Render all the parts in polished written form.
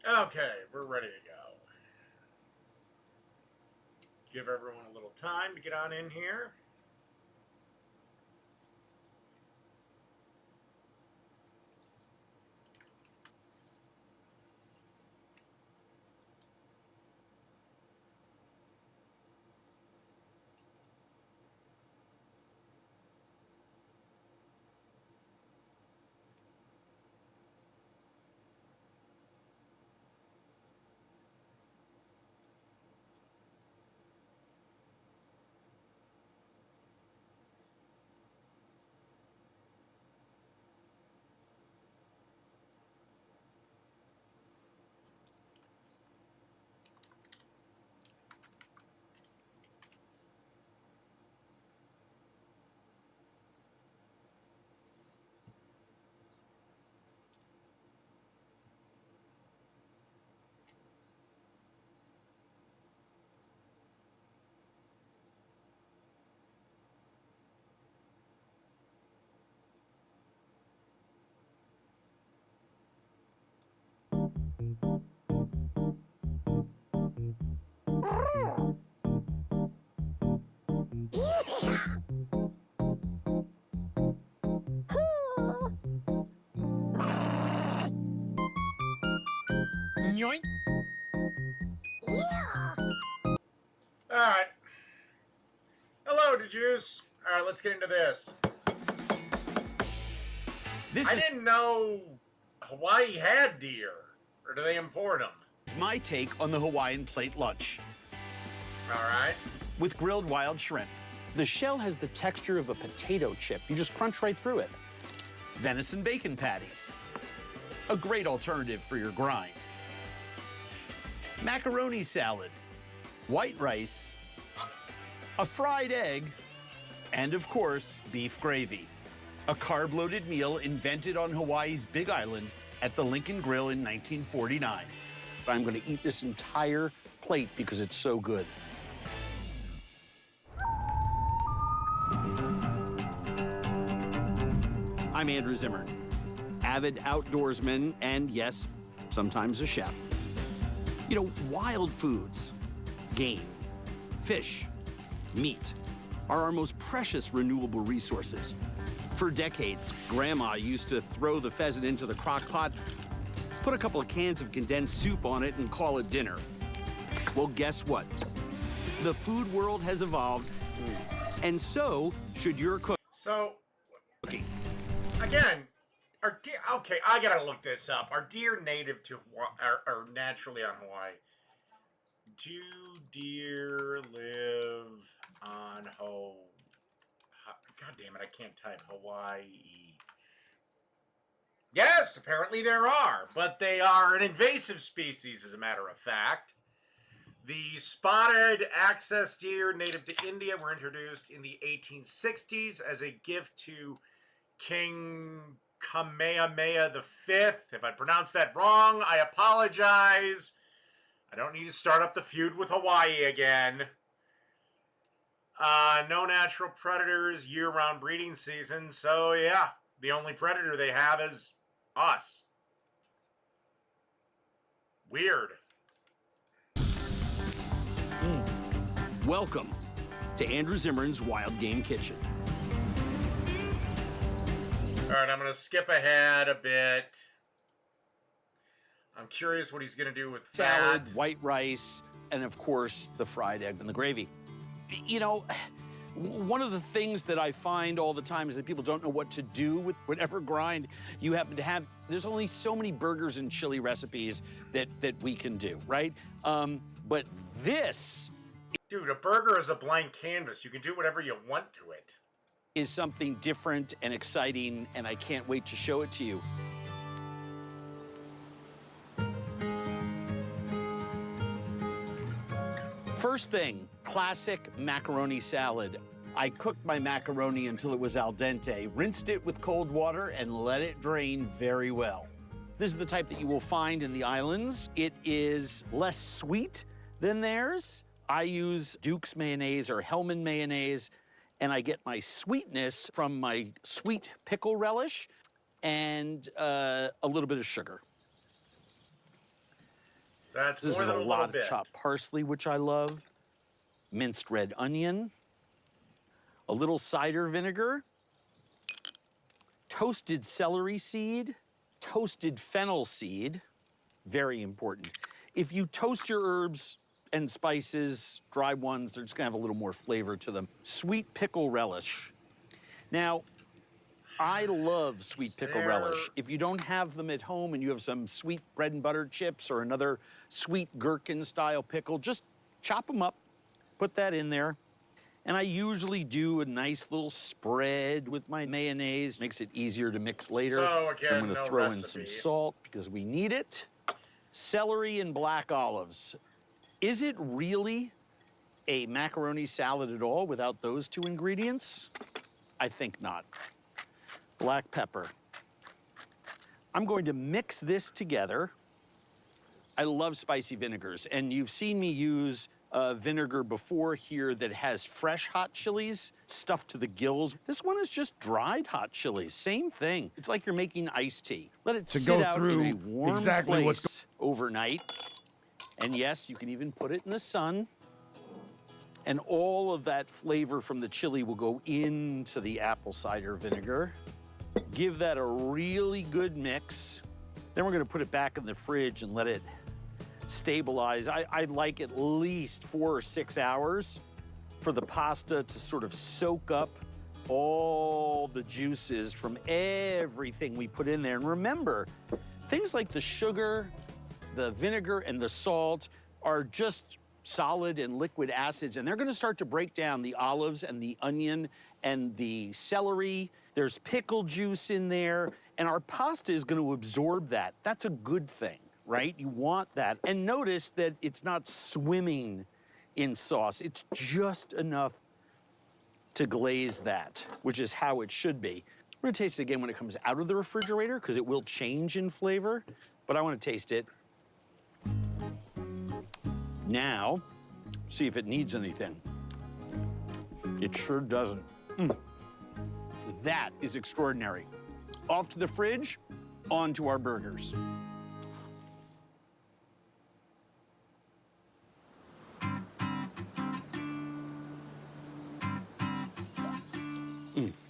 Okay, we're ready to go. Give everyone a little time to get on in here. Yoink. All right. Hello, DeJuice. All right, let's get into this. I didn't know Hawaii had deer, or do they import them? My take on the Hawaiian plate lunch. All right. With grilled wild shrimp. The shell has the texture of a potato chip. You just crunch right through it. Venison bacon patties. A great alternative for your grind. Macaroni salad. White rice. A fried egg. And of course, beef gravy. A carb-loaded meal invented on Hawaii's Big Island at the Lincoln Grill in 1949. I'm going to eat this entire plate because it's so good. I'm Andrew Zimmern, avid outdoorsman and, yes, sometimes a chef. You know, wild foods, game, fish, meat, are our most precious renewable resources. For decades, Grandma used to throw the pheasant into the crock pot, put a couple of cans of condensed soup on it, and call it dinner. Well, guess what? The food world has evolved, and so should your cooking. So, again, are deer, okay, I gotta look this up. Are deer native to Hawaii, or naturally on Hawaii? Do deer live on God damn it, I can't type Hawaii. Yes, apparently there are, but they are an invasive species, as a matter of fact. The spotted access deer native to India were introduced in the 1860s as a gift to King Kamehameha V. If I pronounced that wrong, I apologize. I don't need to start up the feud with Hawaii again. No natural predators, year-round breeding season. So, yeah, the only predator they have is us. Weird. Welcome to Andrew Zimmern's Wild Game Kitchen. All right, I'm going to skip ahead a bit. I'm curious what he's going to do with Salad, that. white rice, and of course, the fried egg and the gravy. You know, one of the things that I find all the time is that people don't know what to do with whatever grind you happen to have. There's only so many burgers and chili recipes that we can do, right? But this... Dude, a burger is a blank canvas. You can do whatever you want to it. Is something different and exciting, and I can't wait to show it to you. First thing, classic macaroni salad. I cooked my macaroni until it was al dente, rinsed it with cold water, and let it drain very well. This is the type that you will find in the islands. It is less sweet than theirs. I use Duke's mayonnaise or Hellman mayonnaise, and I get my sweetness from my sweet pickle relish and a little bit of sugar. That's This more is than a a lot little of bit. chopped parsley, which I love, minced red onion, a little cider vinegar, toasted celery seed, toasted fennel seed, very important. If you toast your herbs and spices, dry ones, they're just gonna have a little more flavor to them. Sweet pickle relish. Now, I love sweet pickle relish. If you don't have them at home and you have some sweet bread and butter chips or another sweet gherkin-style pickle, just chop them up, put that in there. And I usually do a nice little spread with my mayonnaise. Makes it easier to mix later. So again, I'm gonna no throw in recipe. some salt because we need it. Celery and black olives. Is it really a macaroni salad at all without those two ingredients? I think not. Black pepper. I'm going to mix this together. I love spicy vinegars, and you've seen me use vinegar before here that has fresh hot chilies stuffed to the gills. This one is just dried hot chilies, same thing. It's like you're making iced tea. Let it sit out in a warm place overnight. And yes, you can even put it in the sun. And all of that flavor from the chili will go into the apple cider vinegar. Give that a really good mix. Then we're gonna put it back in the fridge and let it stabilize. I'd like at least 4 or 6 hours for the pasta to sort of soak up all the juices from everything we put in there. And remember, things like the sugar, the vinegar, and the salt are just solid and liquid acids, and they're gonna start to break down the olives and the onion and the celery. There's pickle juice in there, and our pasta is gonna absorb that. That's a good thing, right? You want that. And notice that it's not swimming in sauce. It's just enough to glaze that, which is how it should be. We're gonna taste it again when it comes out of the refrigerator, because it will change in flavor, but I wanna taste it now, see if it needs anything. It sure doesn't. That is extraordinary. Off to the fridge, on to our burgers.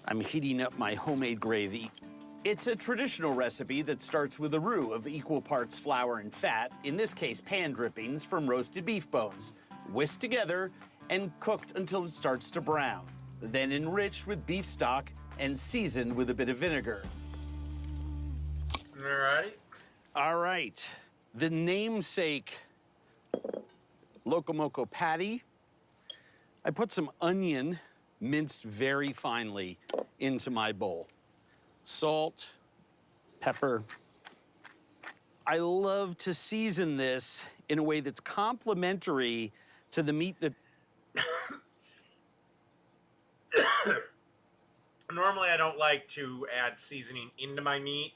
I'm heating up my homemade gravy. It's a traditional recipe that starts with a roux of equal parts flour and fat, in this case pan drippings from roasted beef bones, whisked together and cooked until it starts to brown, then enriched with beef stock and seasoned with a bit of vinegar. All right. All right, the namesake Locomoco patty. I put some onion, minced very finely, into my bowl. Salt, pepper. I love to season this in a way that's complementary to the meat that... Normally, I don't like to add seasoning into my meat.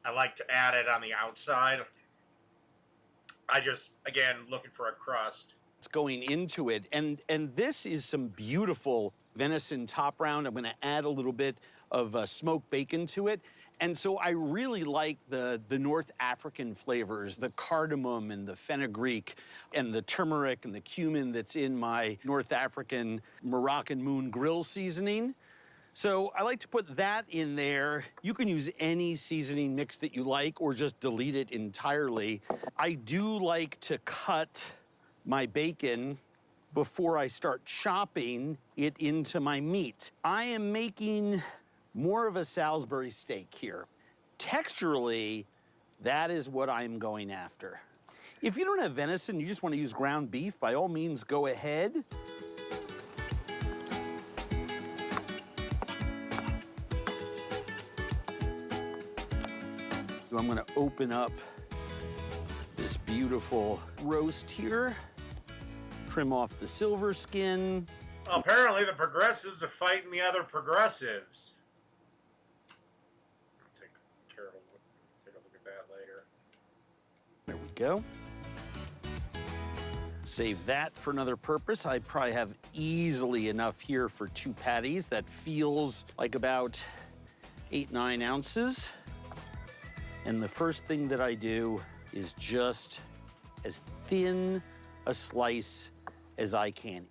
I like to add it on the outside. I just, again, looking for a crust. It's going into it. And this is some beautiful venison top round. I'm gonna add a little bit of smoked bacon to it. And so I really like the North African flavors, the cardamom and the fenugreek and the turmeric and the cumin that's in my North African Moroccan Moon grill seasoning. So I like to put that in there. You can use any seasoning mix that you like or just delete it entirely. I do like to cut my bacon before I start chopping it into my meat. I am making more of a Salisbury steak here. Texturally, that is what I'm going after. If you don't have venison, you just want to use ground beef, by all means, go ahead. I'm gonna open up this beautiful roast here, trim off the silver skin. Well, apparently the progressives are fighting the other progressives. Take a look at that later. There we go. Save that for another purpose. I probably have easily enough here for 2 patties. That feels like about 8-9 ounces. And the first thing that I do is just as thin a slice as I can.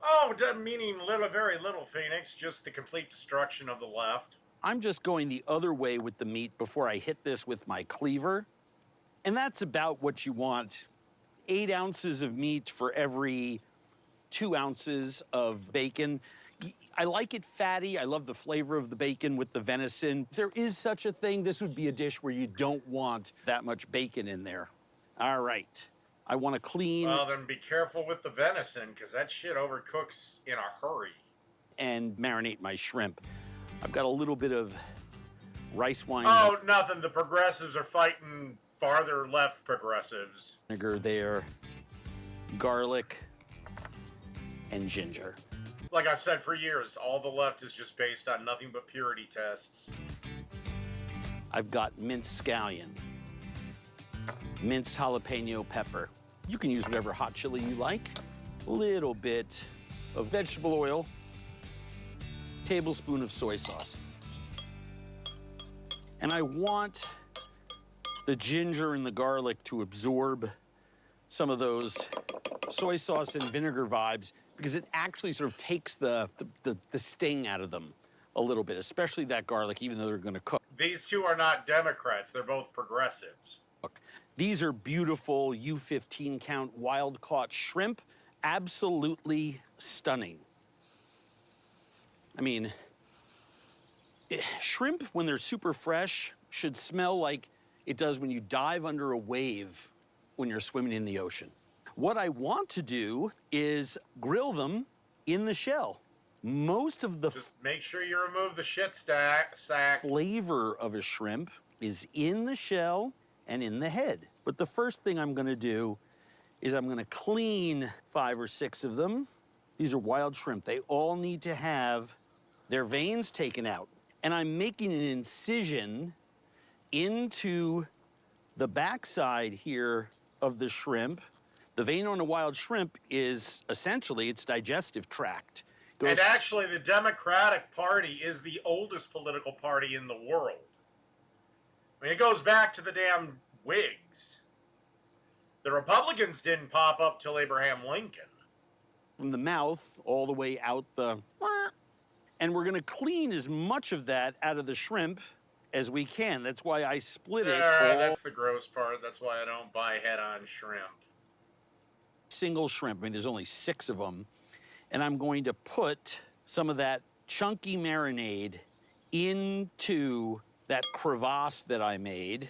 Oh, meaning little, very little, Phoenix. Just the complete destruction of the left. I'm just going the other way with the meat before I hit this with my cleaver. And that's about what you want. 8 ounces of meat for every 2 ounces of bacon. I like it fatty. I love the flavor of the bacon with the venison. If there is such a thing, this would be a dish where you don't want that much bacon in there. All right. I want to clean. Well, then be careful with the venison, because that shit overcooks in a hurry. And marinate my shrimp. I've got a little bit of rice wine. Oh, nothing. The progressives are fighting farther left progressives. Vinegar there, garlic, and ginger. Like I've said for years, all the left is just based on nothing but purity tests. I've got minced scallion, minced jalapeno pepper. You can use whatever hot chili you like. A little bit of vegetable oil, tablespoon of soy sauce. And I want the ginger and the garlic to absorb some of those soy sauce and vinegar vibes, because it actually sort of takes the sting out of them a little bit, especially that garlic, even though they're gonna cook. These two are not Democrats, they're both progressives. Look, these are beautiful U15 count wild-caught shrimp, absolutely stunning. I mean, shrimp, when they're super fresh, should smell like it does when you dive under a wave when you're swimming in the ocean. What I want to do is grill them in the shell. Most of the Just make sure you remove the shit sack. flavor of a shrimp is in the shell and in the head. But the first thing I'm gonna do is I'm gonna clean 5 or 6 of them. These are wild shrimp. They all need to have their veins taken out. And I'm making an incision into the backside here of the shrimp. The vein on a wild shrimp is essentially its digestive tract. And actually, the Democratic Party is the oldest political party in the world. I mean, it goes back to the damn Whigs. The Republicans didn't pop up till Abraham Lincoln. From the mouth all the way out the... And we're gonna clean as much of that out of the shrimp as we can. That's why I split it all. That's the gross part. That's why I don't buy head-on shrimp. Single shrimp. I mean, there's only 6 of them. And I'm going to put some of that chunky marinade into that crevasse that I made.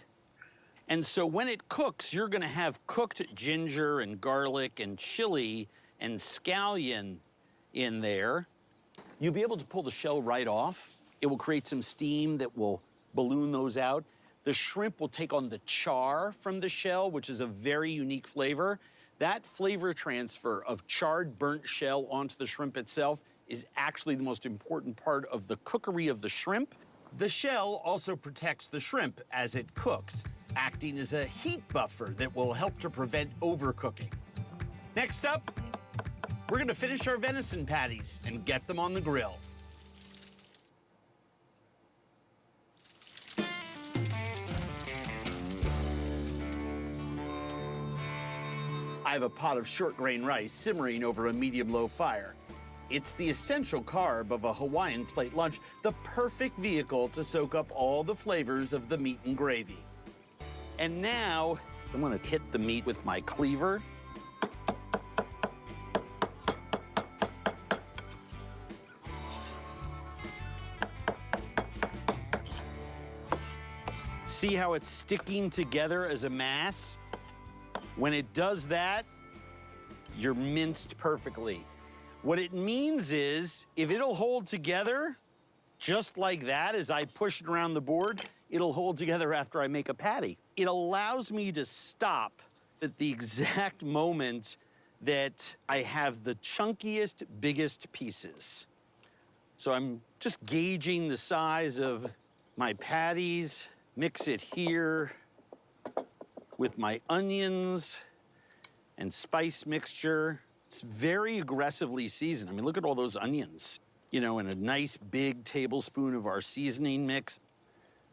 And so when it cooks, you're gonna have cooked ginger and garlic and chili and scallion in there. You'll be able to pull the shell right off. It will create some steam that will balloon those out. The shrimp will take on the char from the shell, which is a very unique flavor. That flavor transfer of charred, burnt shell onto the shrimp itself is actually the most important part of the cookery of the shrimp. The shell also protects the shrimp as it cooks, acting as a heat buffer that will help to prevent overcooking. Next up, we're gonna finish our venison patties and get them on the grill. I have a pot of short grain rice simmering over a medium-low fire. It's the essential carb of a Hawaiian plate lunch, the perfect vehicle to soak up all the flavors of the meat and gravy. And now, I'm gonna hit the meat with my cleaver. See how it's sticking together as a mass? When it does that, you're minced perfectly. What it means is, if it'll hold together just like that as I push it around the board, it'll hold together after I make a patty. It allows me to stop at the exact moment that I have the chunkiest, biggest pieces. So I'm just gauging the size of my patties, mix it here with my onions and spice mixture. It's very aggressively seasoned. I mean, look at all those onions, you know, and a nice big tablespoon of our seasoning mix.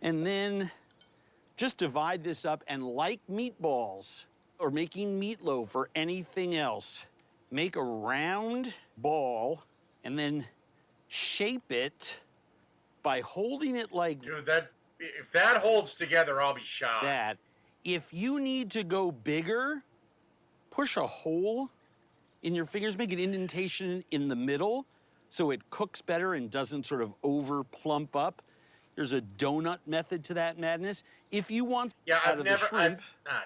And then just divide this up, and like meatballs, or making meatloaf or anything else, make a round ball and then shape it by holding it like Dude, if that holds together, I'll be shocked. that. If you need to go bigger, push a hole in your fingers, make an indentation in the middle so it cooks better and doesn't sort of over plump up. There's a donut method to that madness. If you want out of the shrimp,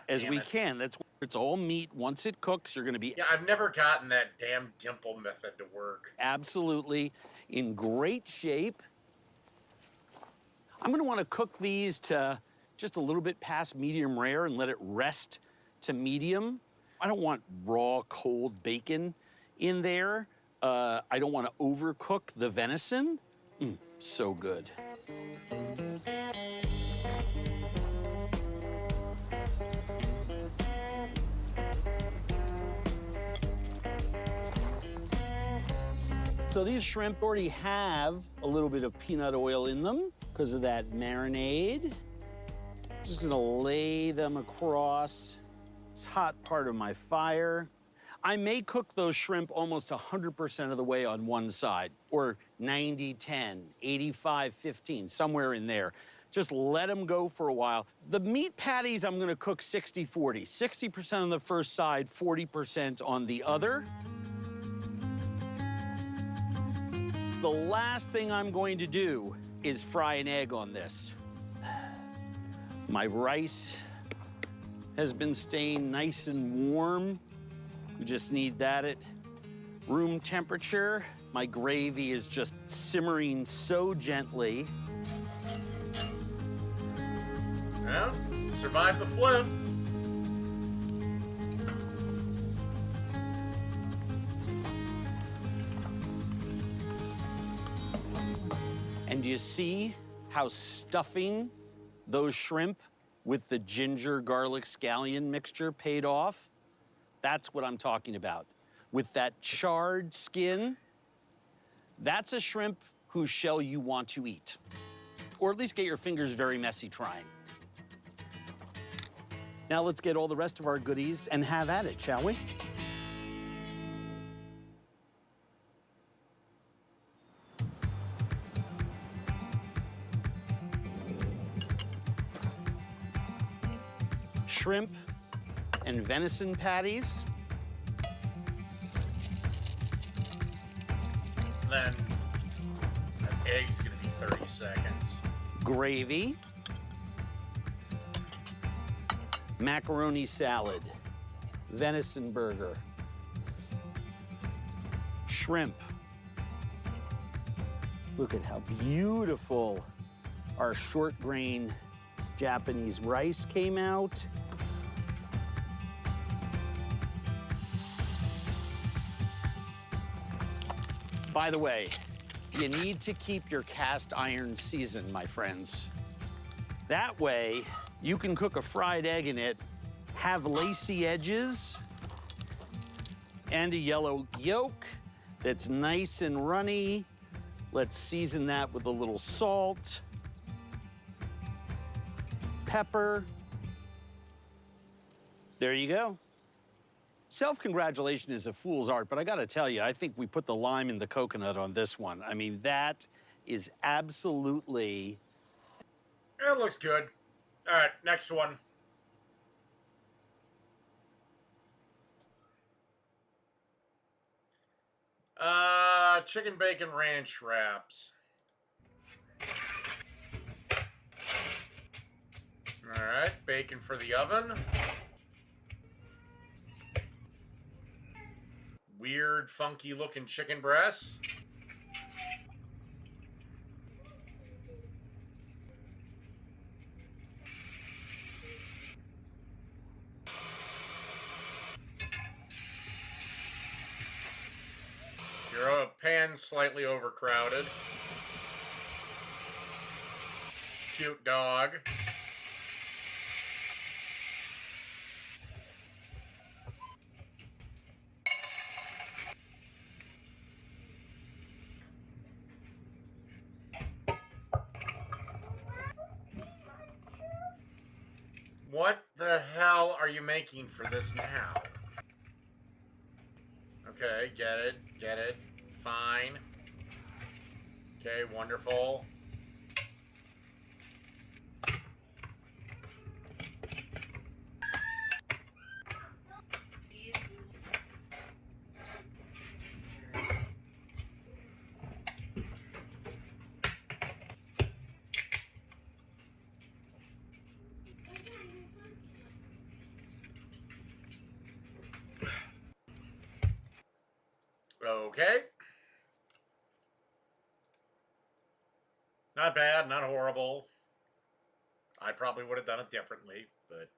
as we can, that's where it's all meat. Once it cooks, you're gonna be I've never gotten that damn dimple method to work. absolutely in great shape. I'm gonna wanna cook these to just a little bit past medium rare and let it rest to medium. I don't want raw, cold bacon in there. I don't wanna overcook the venison. So good. So these shrimp already have a little bit of peanut oil in them because of that marinade. Just gonna lay them across this hot part of my fire. I may cook those shrimp almost 100% of the way on one side, or 90-10, 85-15, somewhere in there. Just let them go for a while. The meat patties I'm gonna cook 60-40. 60% on the first side, 40% on the other. The last thing I'm going to do is fry an egg on this. My rice has been staying nice and warm. We just need that at room temperature. My gravy is just simmering so gently. Well, survived the flip. And do you see how stuffing those shrimp with the ginger garlic scallion mixture paid off? That's what I'm talking about. With that charred skin, that's a shrimp whose shell you want to eat. Or at least get your fingers very messy trying. Now let's get all the rest of our goodies and have at it, shall we? Shrimp and venison patties. Then that egg's gonna be 30 seconds. Gravy. Macaroni salad. Venison burger. Shrimp. Look at how beautiful our short grain Japanese rice came out. By the way, you need to keep your cast iron seasoned, my friends. That way, you can cook a fried egg in it, have lacy edges, and a yellow yolk that's nice and runny. Let's season that with a little salt, pepper. There you go. Self-congratulation is a fool's art, but I gotta tell you, I think we put the lime in the coconut on this one. I mean, that is absolutely... It looks good. All right, next one. Chicken bacon ranch wraps. All right, bacon for the oven. Weird, funky looking chicken breasts. Your pan slightly overcrowded. Cute dog. What the hell hell are you making for this now? Okay, get it. Fine. Okay, wonderful. Okay. Not bad, not horrible. I probably would have done it differently, but...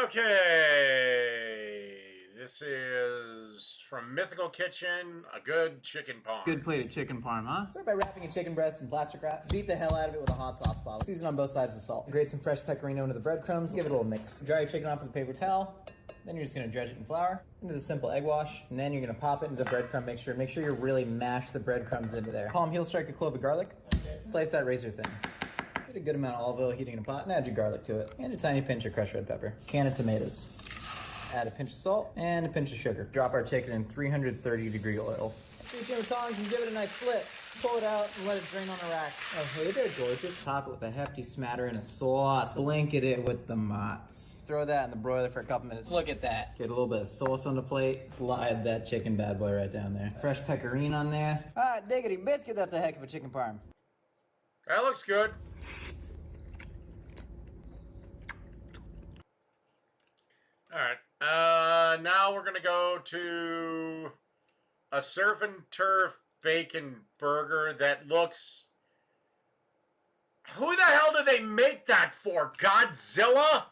Okay. This is from Mythical Kitchen, a good chicken parm. Good plate of chicken parm, huh? Start by wrapping a chicken breast in plastic wrap. Beat the hell out of it with a hot sauce bottle. Season on both sides with salt. Grate some fresh pecorino into the breadcrumbs. Give it a little mix. Dry your chicken off with a paper towel. Then you're just gonna dredge it in flour into the simple egg wash, and then you're gonna pop it into the breadcrumb mixture. Make sure you really mash the breadcrumbs into there. Palm heel strike a clove of garlic. Slice that razor thin. Get a good amount of olive oil heating in a pot and add your garlic to it. And a tiny pinch of crushed red pepper. Can of tomatoes. Add a pinch of salt and a pinch of sugar. Drop our chicken in 330-degree oil. Reach in with tongs and give it a nice flip. Pull it out and let it drain on the rack. Oh, hey there, gorgeous. Top it with a hefty smattering of sauce. Blanket it with the mozz. Throw that in the broiler for a couple minutes. Look at that. Get a little bit of sauce on the plate. Slide that chicken bad boy right down there. Fresh pecorino on there. All right, diggity biscuit. That's a heck of a chicken parm. That looks good. All right. Now we're gonna go to a surf and turf bacon burger that looks... Who the hell do they make that for? Godzilla?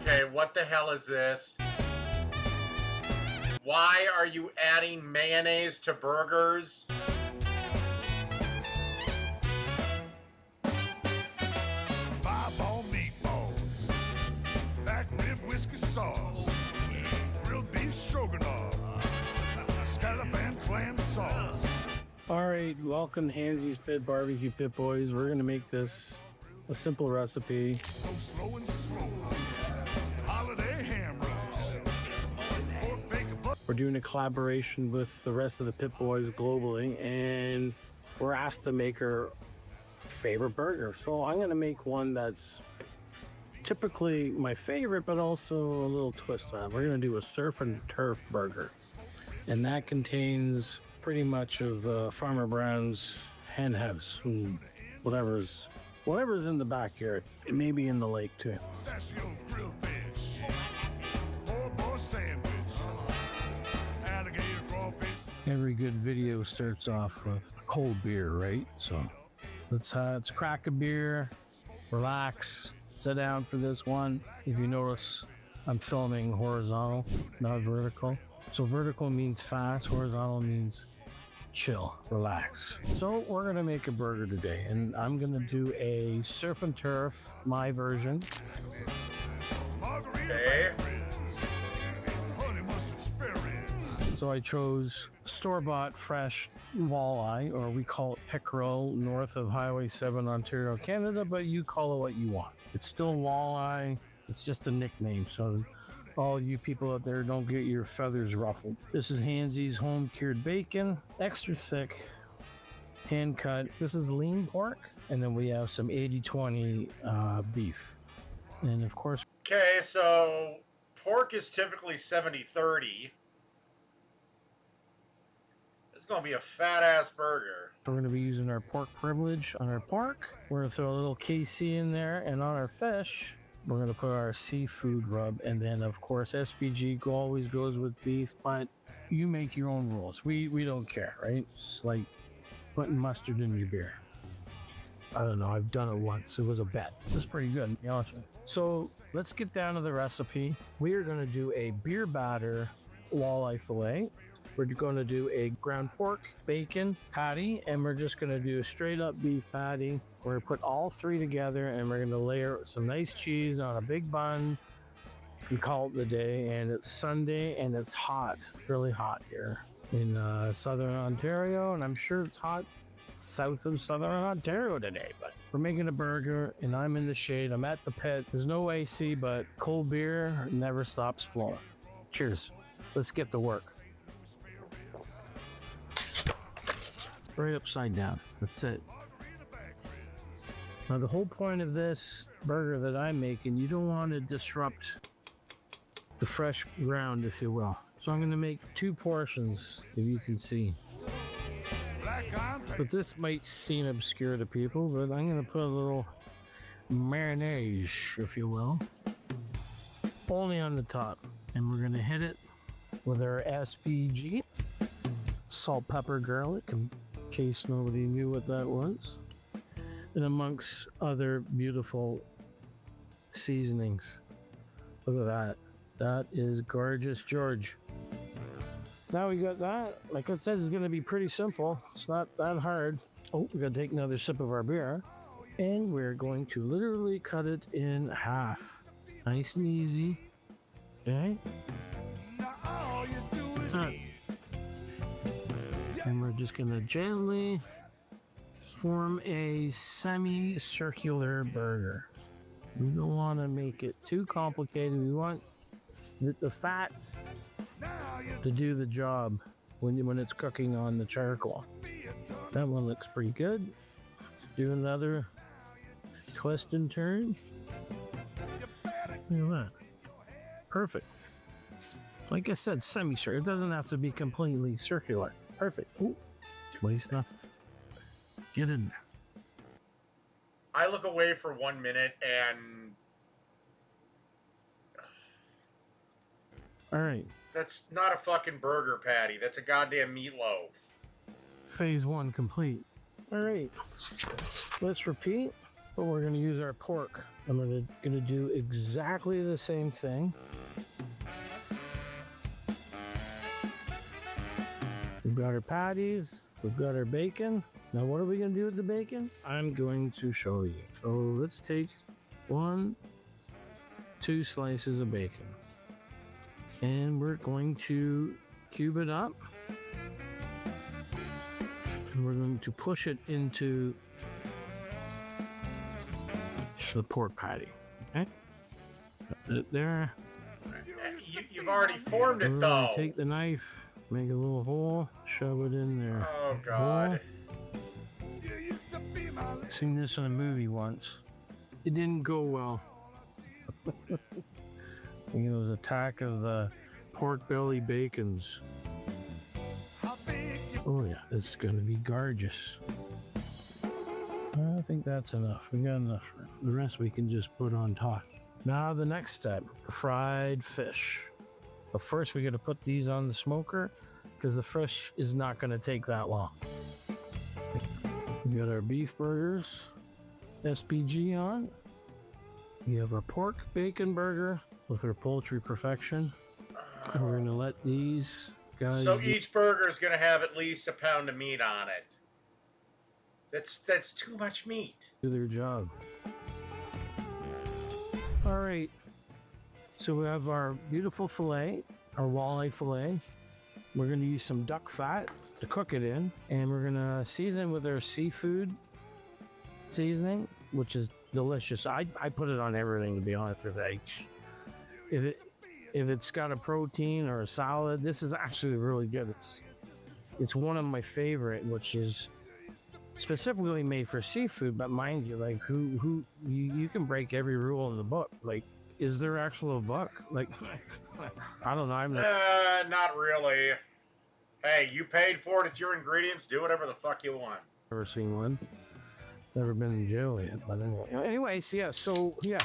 Okay, what the hell is this? Why are you adding mayonnaise to burgers? Fireball meatballs, back rib whiskey sauce, grilled beef stroganoff, scallop and clam sauce. All right, welcome to Hansy's Pit Barbecue Pit Boys. We're gonna make this a simple recipe. Go slow and slow. Holiday ham roast. Pork bacon butter. We're doing a collaboration with the rest of the Pit Boys globally, and we're asked to make our favorite burger. So I'm gonna make one that's typically my favorite, but also a little twist on it. We're gonna do a surf and turf burger, and that contains pretty much of Farmer Brown's hen house and whatever's in the backyard. It may be in the lake too. Pistachio grilled fish. Poor sandwich. Alligator crawfish. Every good video starts off with a cold beer, right? So let's crack a beer, relax, sit down for this one. If you notice, I'm filming horizontal, not vertical. So vertical means fast, horizontal means chill, relax. So we're gonna make a burger today, and I'm gonna do a surf and turf, my version. Margarita Okay. honey mustard spare ribs. So I chose store-bought fresh walleye, or we call it pickerel, north of Highway 7, Ontario, Canada, but you call it what you want. It's still walleye, it's just a nickname, so all you people out there, don't get your feathers ruffled. This is Hansy's home-cured bacon, extra thick, hand-cut. This is lean pork, and then we have some 80-20 beef. And of course, Okay, so pork is typically 70-30. It's gonna be a fat-ass burger. we're going to be using our pork privilege on our pork. We're going to throw a little KC in there, and on our fish, we're going to put our seafood rub, and then of course SPG always goes with beef, but you make your own rules. We don't care, right? It's like putting mustard in your beer. I don't know, I've done it once. It was a bet. It was pretty good, to be honest with you. So let's get down to the recipe. We are going to do a beer batter walleye fillet. We're going to do a ground pork, bacon patty, and we're just going to do a straight up beef patty. We're going to put all three together, and we're going to layer some nice cheese on a big bun, and call it the day. And it's Sunday and it's hot, really hot here in southern Ontario, and I'm sure it's hot south of southern Ontario today. But we're making a burger and I'm in the shade. I'm at the pit. There's no AC, but cold beer never stops flowing. Cheers. Let's get to work. Right upside down. That's it. Now the whole point of this burger that I'm making, you don't want to disrupt the fresh ground, if you will. So I'm going to make 2 portions, if you can see. But this might seem obscure to people, but I'm going to put a little mayonnaise, if you will, only on the top. And we're going to hit it with our SPG, salt, pepper, garlic, in case nobody knew what that was, and amongst other beautiful seasonings. Look at that. That is gorgeous, George. Now we got that. Like I said, it's going to be pretty simple. It's not that hard. Oh, we're going to take another sip of our beer, and we're going to literally cut it in half. Nice and easy. Okay? And we're just going to gently form a semicircular burger. We don't want to make it too complicated. We want the fat to do the job when it's cooking on the charcoal. That one looks pretty good. Do another twist and turn. Look at that. Perfect. Like I said, semi-circular. It doesn't have to be completely circular. Perfect. Ooh, waste nothing. Get in there. I look away for 1 minute and... All right. That's not a fucking burger patty. That's a goddamn meatloaf. Phase 1 complete. All right. Let's repeat, but we're going to use our pork. I'm going to do exactly the same thing. We've got our patties. We've got our bacon. Now, what are we going to do with the bacon? I'm going to show you. So let's take 1, 2 slices of bacon. And we're going to cube it up. And we're going to push it into the pork patty. Okay? Put it there. You've already formed it, We're though. going to take the knife, make a little hole, shove it in there. Oh, God. Seen this in a movie once. It didn't go well. I think it was Attack of the Pork Belly Bacons. Oh yeah, this is gonna be gorgeous. I think that's enough. We got enough. The rest we can just put on top. Now the next step, fried fish. But first we gotta put these on the smoker because the fish is not gonna take that long. We got our beef burgers, SPG on. We have our pork bacon burger with our poultry perfection. And we're gonna let these guys. So each burger is going to have at least a pound of meat on it. That's too much meat. Do their job. All right. So we have our beautiful fillet, our walleye fillet. We're gonna use some duck fat to cook it in, and we're gonna season with our seafood seasoning, which is delicious. I put it on everything, to be honest with you. If it's got a protein or a salad, this is actually really good. It's one of my favorite, which is specifically made for seafood. But mind you, like you can break every rule in the book. Like, is there actually a book? Like, I don't know. I'm not really. Hey, you paid for it. It's your ingredients. Do whatever the fuck you want. never seen one. Never been in jail yet. But anyways, yeah. So yeah.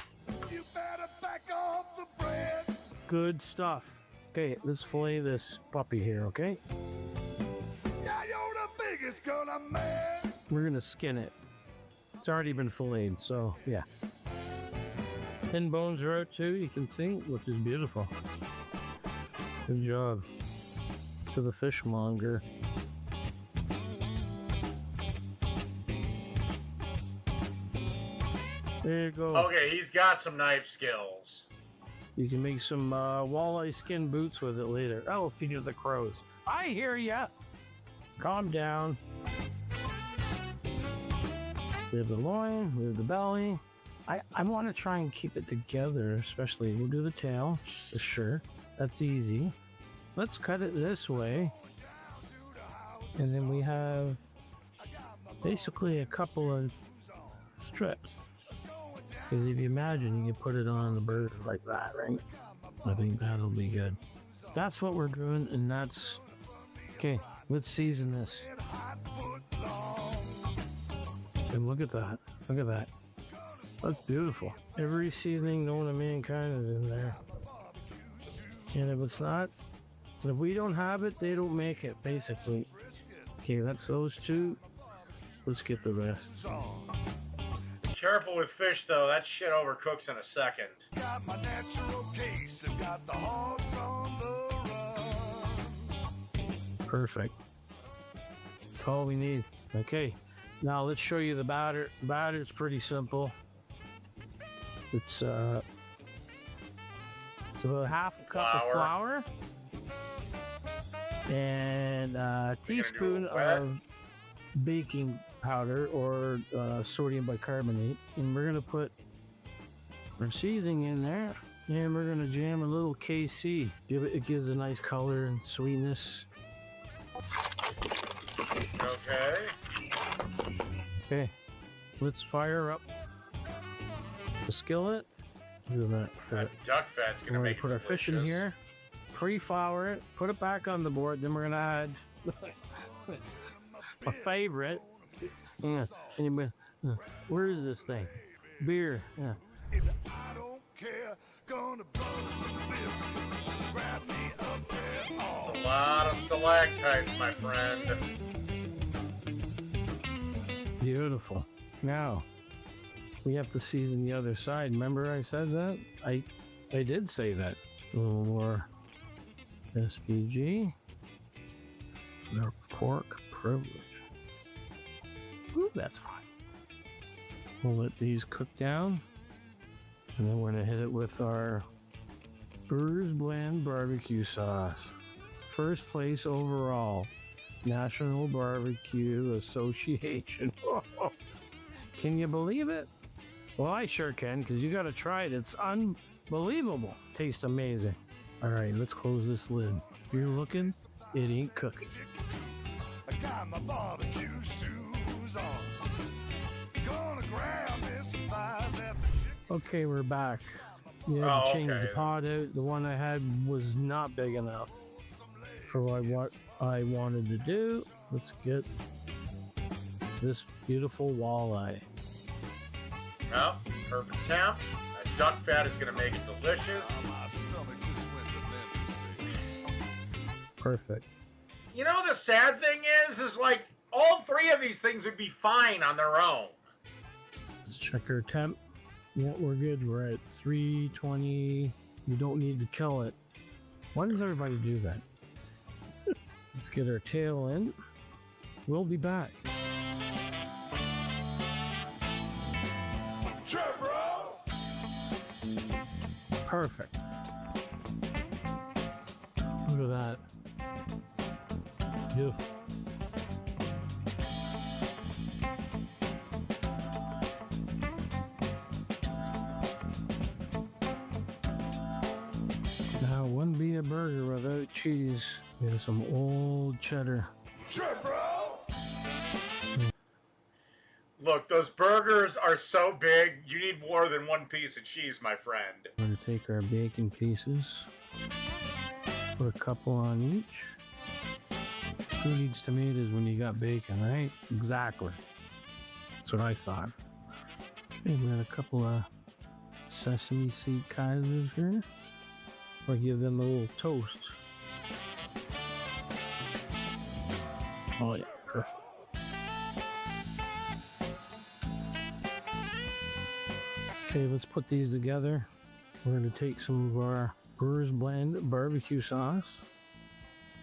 You better back off the bread. Good stuff. Okay, let's fillet this puppy here, okay? Yeah, you're the biggest girl I'm mad. We're gonna skin it. It's already been filleted, so yeah. Thin bones are out too, you can see, which is beautiful. Good job to the fishmonger. There you go. Okay, he's got some knife skills. You can make some walleye skin boots with it later. Oh, feed the crows. I hear ya. Calm down. We have the loin, we have the belly. I want to try and keep it together, especially we'll do the tail, the shirt. That's easy. Let's cut it this way. And then we have basically a couple of strips. Because if you imagine, you can put it on the bird like that, right? I think that'll be good. That's what we're doing, and that's... Okay, let's season this. And look at that. Look at that. That's beautiful. Every seasoning known to mankind is in there. And if it's not, if we don't have it, they don't make it, basically. Okay, that's those two. Let's get the rest. Careful with fish, though. That shit overcooks in a second. Got my natural case and got the hogs on the run. Perfect. That's all we need. Okay, now let's show you the batter. The batter's pretty simple. It's about half a cup of flour and a teaspoon of baking powder or sodium bicarbonate, and we're gonna put our seasoning in there, and we're gonna jam a little KC. It gives a nice color and sweetness. Okay, let's fire up the skillet. Do that. That duck fat's gonna make it put our fish in here, pre-flour it, put it back on the board. Then we're gonna add a favorite. Yeah. Where is this thing? Beer. Yeah. I don't care. Gonna burn some biscuits. Grab me up there. It's a lot of stalactites, my friend. Beautiful. Now we have to season the other side. Remember I said that? I did say that. A little more SPG. Our pork privilege. Ooh, that's fine. We'll let these cook down, and then we're gonna hit it with our Burrs Blend barbecue sauce. First place overall, National Barbecue Association. Can you believe it? Well, I sure can, because you gotta try it. It's unbelievable. Tastes amazing. All right, let's close this lid. If you're looking, it ain't cooking. I got my barbecue shoes on. Gonna grab me some thighs at the chicken. Okay, we're back. Yeah, change the pot out. The one I had was not big enough for what I wanted to do. Let's get this beautiful walleye. Well, perfect temp. That duck fat is gonna make it delicious. My stomach just went to Memphis. Perfect. You know, the sad thing is like all three of these things would be fine on their own. Let's check our temp. Yeah, we're good. We're at 320. You don't need to kill it. Why does everybody do that? Let's get our tail in. We'll be back. Sure, bro. Perfect. Look at that. Beautiful. Now, wouldn't be a burger without cheese. We have some old cheddar. Sure, bro. Look, those burgers are so big, you need more than one piece of cheese, my friend. We're going to take our bacon pieces, put a couple on each. Who needs tomatoes when you got bacon, right? Exactly. That's what I thought. Okay, we got a couple of sesame seed Kaisers here. Or give them a little toast. Oh yeah, perfect. Okay, let's put these together. We're going to take some of our Burrs Blend barbecue sauce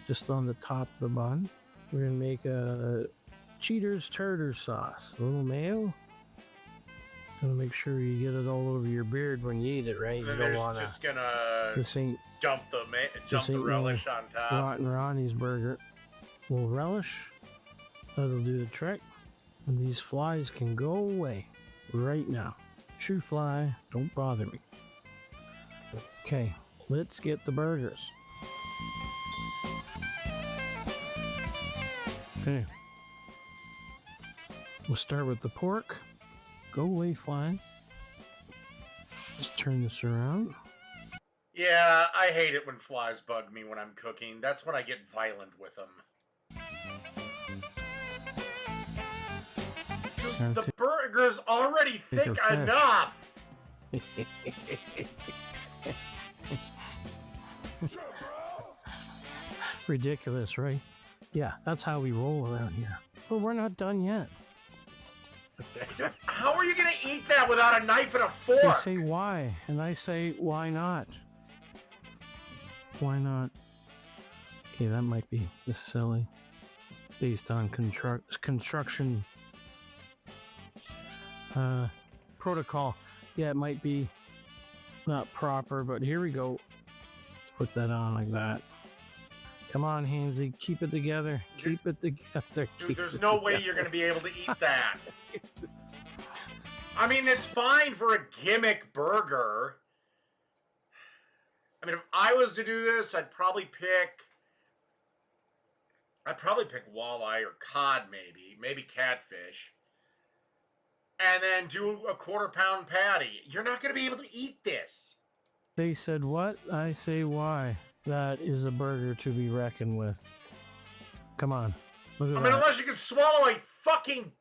just on the top of the bun. We're going to make a Cheater's tartar sauce. A little mayo. Gotta make sure you get it all over your beard when you eat it, right? You And don't there's want just to. gonna This ain't dump the relish on top. Rotten Ronnie's burger. Little relish. That'll do the trick. And these flies can go away right now. Shoo fly, don't bother me. Okay, let's get the burgers. Okay. We'll start with the pork. Go away, fly. Just turn this around. Yeah, I hate it when flies bug me when I'm cooking. That's when I get violent with them. The burger's already thick enough! Ridiculous, right? Yeah, that's how we roll around here. But we're not done yet. How are you gonna eat that without a knife and a fork? They say why, and I say why not? Why not? Okay, that might be just silly. Based on construction protocol. Yeah, it might be not proper, but here we go. Put that on like that. Come on, Hansy, keep it together. Keep it together. Dude, there's no way you're gonna be able to eat that. I mean, it's fine for a gimmick burger. I mean, if I was to do this, I'd probably pick walleye or cod, maybe catfish, and then do a 1/4 pound patty. You're not going to be able to eat this. They said what? I say why. That is a burger to be reckoned with. Come on. Look at that. Unless you can swallow a fucking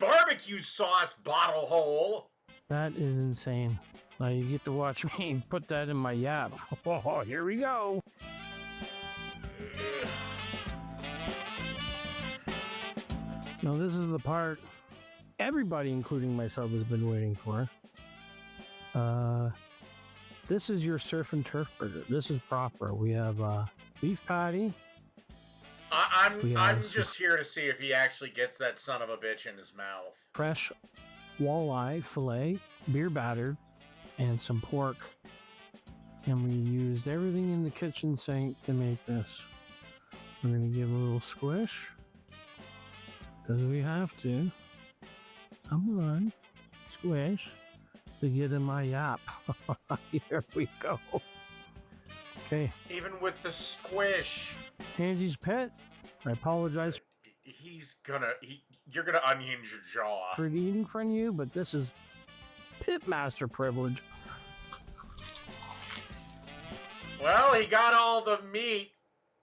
barbecue sauce bottle hole. That is insane. Now you get to watch me put that in my yap. Oh, here we go. Now this is the part everybody, including myself, has been waiting for. This is your surf and turf burger. This is proper. We have beef patty. I'm just here to see if he actually gets that son of a bitch in his mouth. Fresh walleye fillet, beer battered, and some pork. And we used everything in the kitchen sink to make this. We're going to give a little squish. Because we have to. Come on. Squish. To get in my yap. Here we go. Okay. Even with the squish. Hansy's pet. I apologize. You're gonna unhinge your jaw. For eating from you, but this is pitmaster privilege. Well, he got all the meat.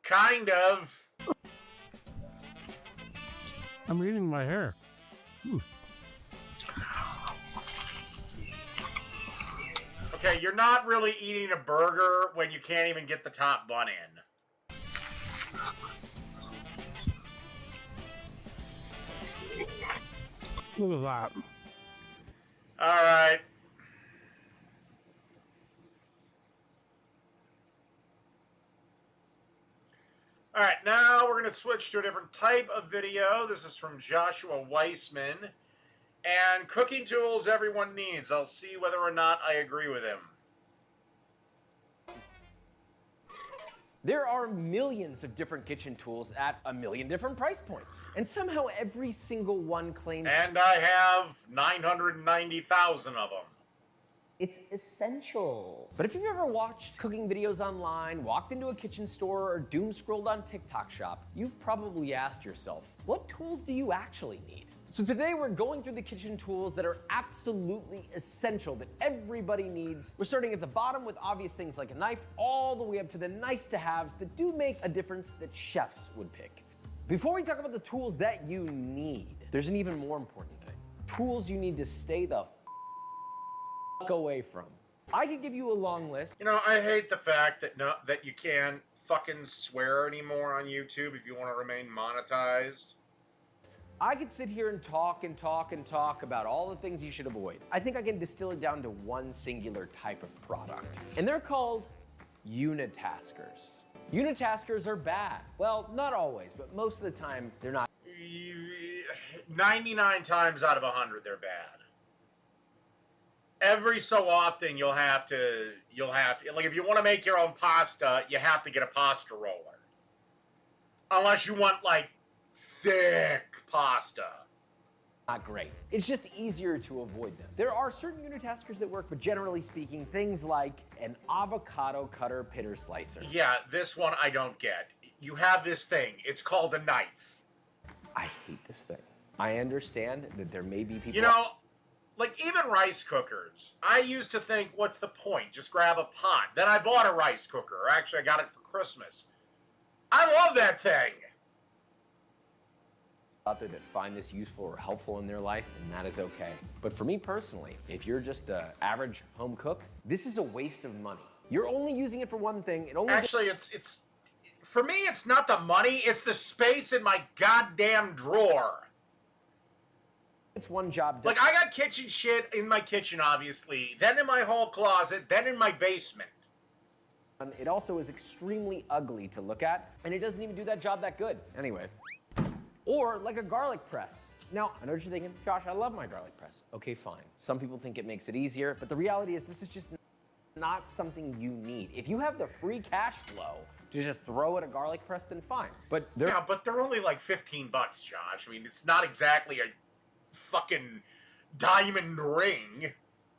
Kind of. I'm eating my hair. Okay, you're not really eating a burger when you can't even get the top bun in. Look at that. All right. All right, now we're going to switch to a different type of video. This is from Joshua Weissman. And cooking tools everyone needs. I'll see whether or not I agree with him. There are millions of different kitchen tools at a million different price points. And somehow every single one claims... And I have 990,000 of them. It's essential. But if you've ever watched cooking videos online, walked into a kitchen store, or doom scrolled on TikTok shop, you've probably asked yourself, what tools do you actually need? So today we're going through the kitchen tools that are absolutely essential, that everybody needs. We're starting at the bottom with obvious things like a knife, all the way up to the nice to haves that do make a difference that chefs would pick. Before we talk about the tools that you need, there's an even more important thing. Tools you need to stay the away from. I could give you a long list. You know, I hate the fact that you can't fucking swear anymore on YouTube if you want to remain monetized. I could sit here and talk and talk and talk about all the things you should avoid. I think I can distill it down to one singular type of product, and they're called unitaskers. Unitaskers are bad. Well, not always, but most of the time they're not. 99 times out of 100, they're bad. every so often you'll have like if you want to make your own pasta, you have to get a pasta roller. Unless you want like thick pasta. Not great. It's just easier to avoid them. There are certain unitaskers that work, but generally speaking, things like an avocado cutter pitter slicer. Yeah, this one I don't get. You have this thing. It's called a knife. I hate this thing. I understand that there may be people... You know, like even rice cookers. I used to think, what's the point? Just grab a pot. Then I bought a rice cooker. Or actually, I got it for Christmas. I love that thing. Out there that find this useful or helpful in their life, and that is okay. But for me personally, if you're just an average home cook, this is a waste of money. You're only using it for one thing. It only Actually, it's for me, it's not the money, it's the space in my goddamn drawer. It's one job done. Like, I got kitchen shit in my kitchen, obviously, then in my hall closet, then in my basement. It also is extremely ugly to look at, and it doesn't even do that job that good. Anyway. Or like a garlic press. Now, I know what you're thinking, Josh, I love my garlic press. Okay, fine. Some people think it makes it easier, but the reality is this is just not something you need. If you have the free cash flow to just throw at a garlic press, then fine. But Yeah, but they're only like $15, Josh. I mean, it's not exactly a fucking diamond ring.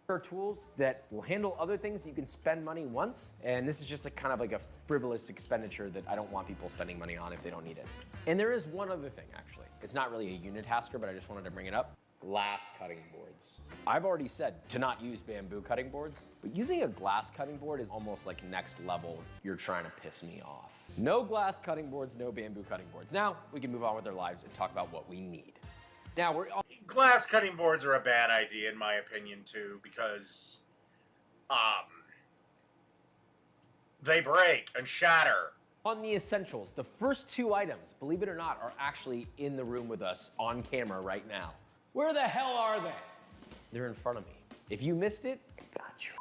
are tools that will handle other things that you can spend money once, and this is just a kind of like a frivolous expenditure that I don't want people spending money on if they don't need it. And there is one other thing, actually. It's not really a unitasker, but I just wanted to bring it up. Glass cutting boards. I've already said to not use bamboo cutting boards, but using a glass cutting board is almost like next level. You're trying to piss me off. No glass cutting boards, no bamboo cutting boards. Now we can move on with our lives and talk about what we need. Now we're Glass cutting boards are a bad idea in my opinion too, because they break and shatter. on the essentials. The first two items, believe it or not, are actually in the room with us on camera right now. Where the hell are they? They're in front of me. If you missed it, I got you.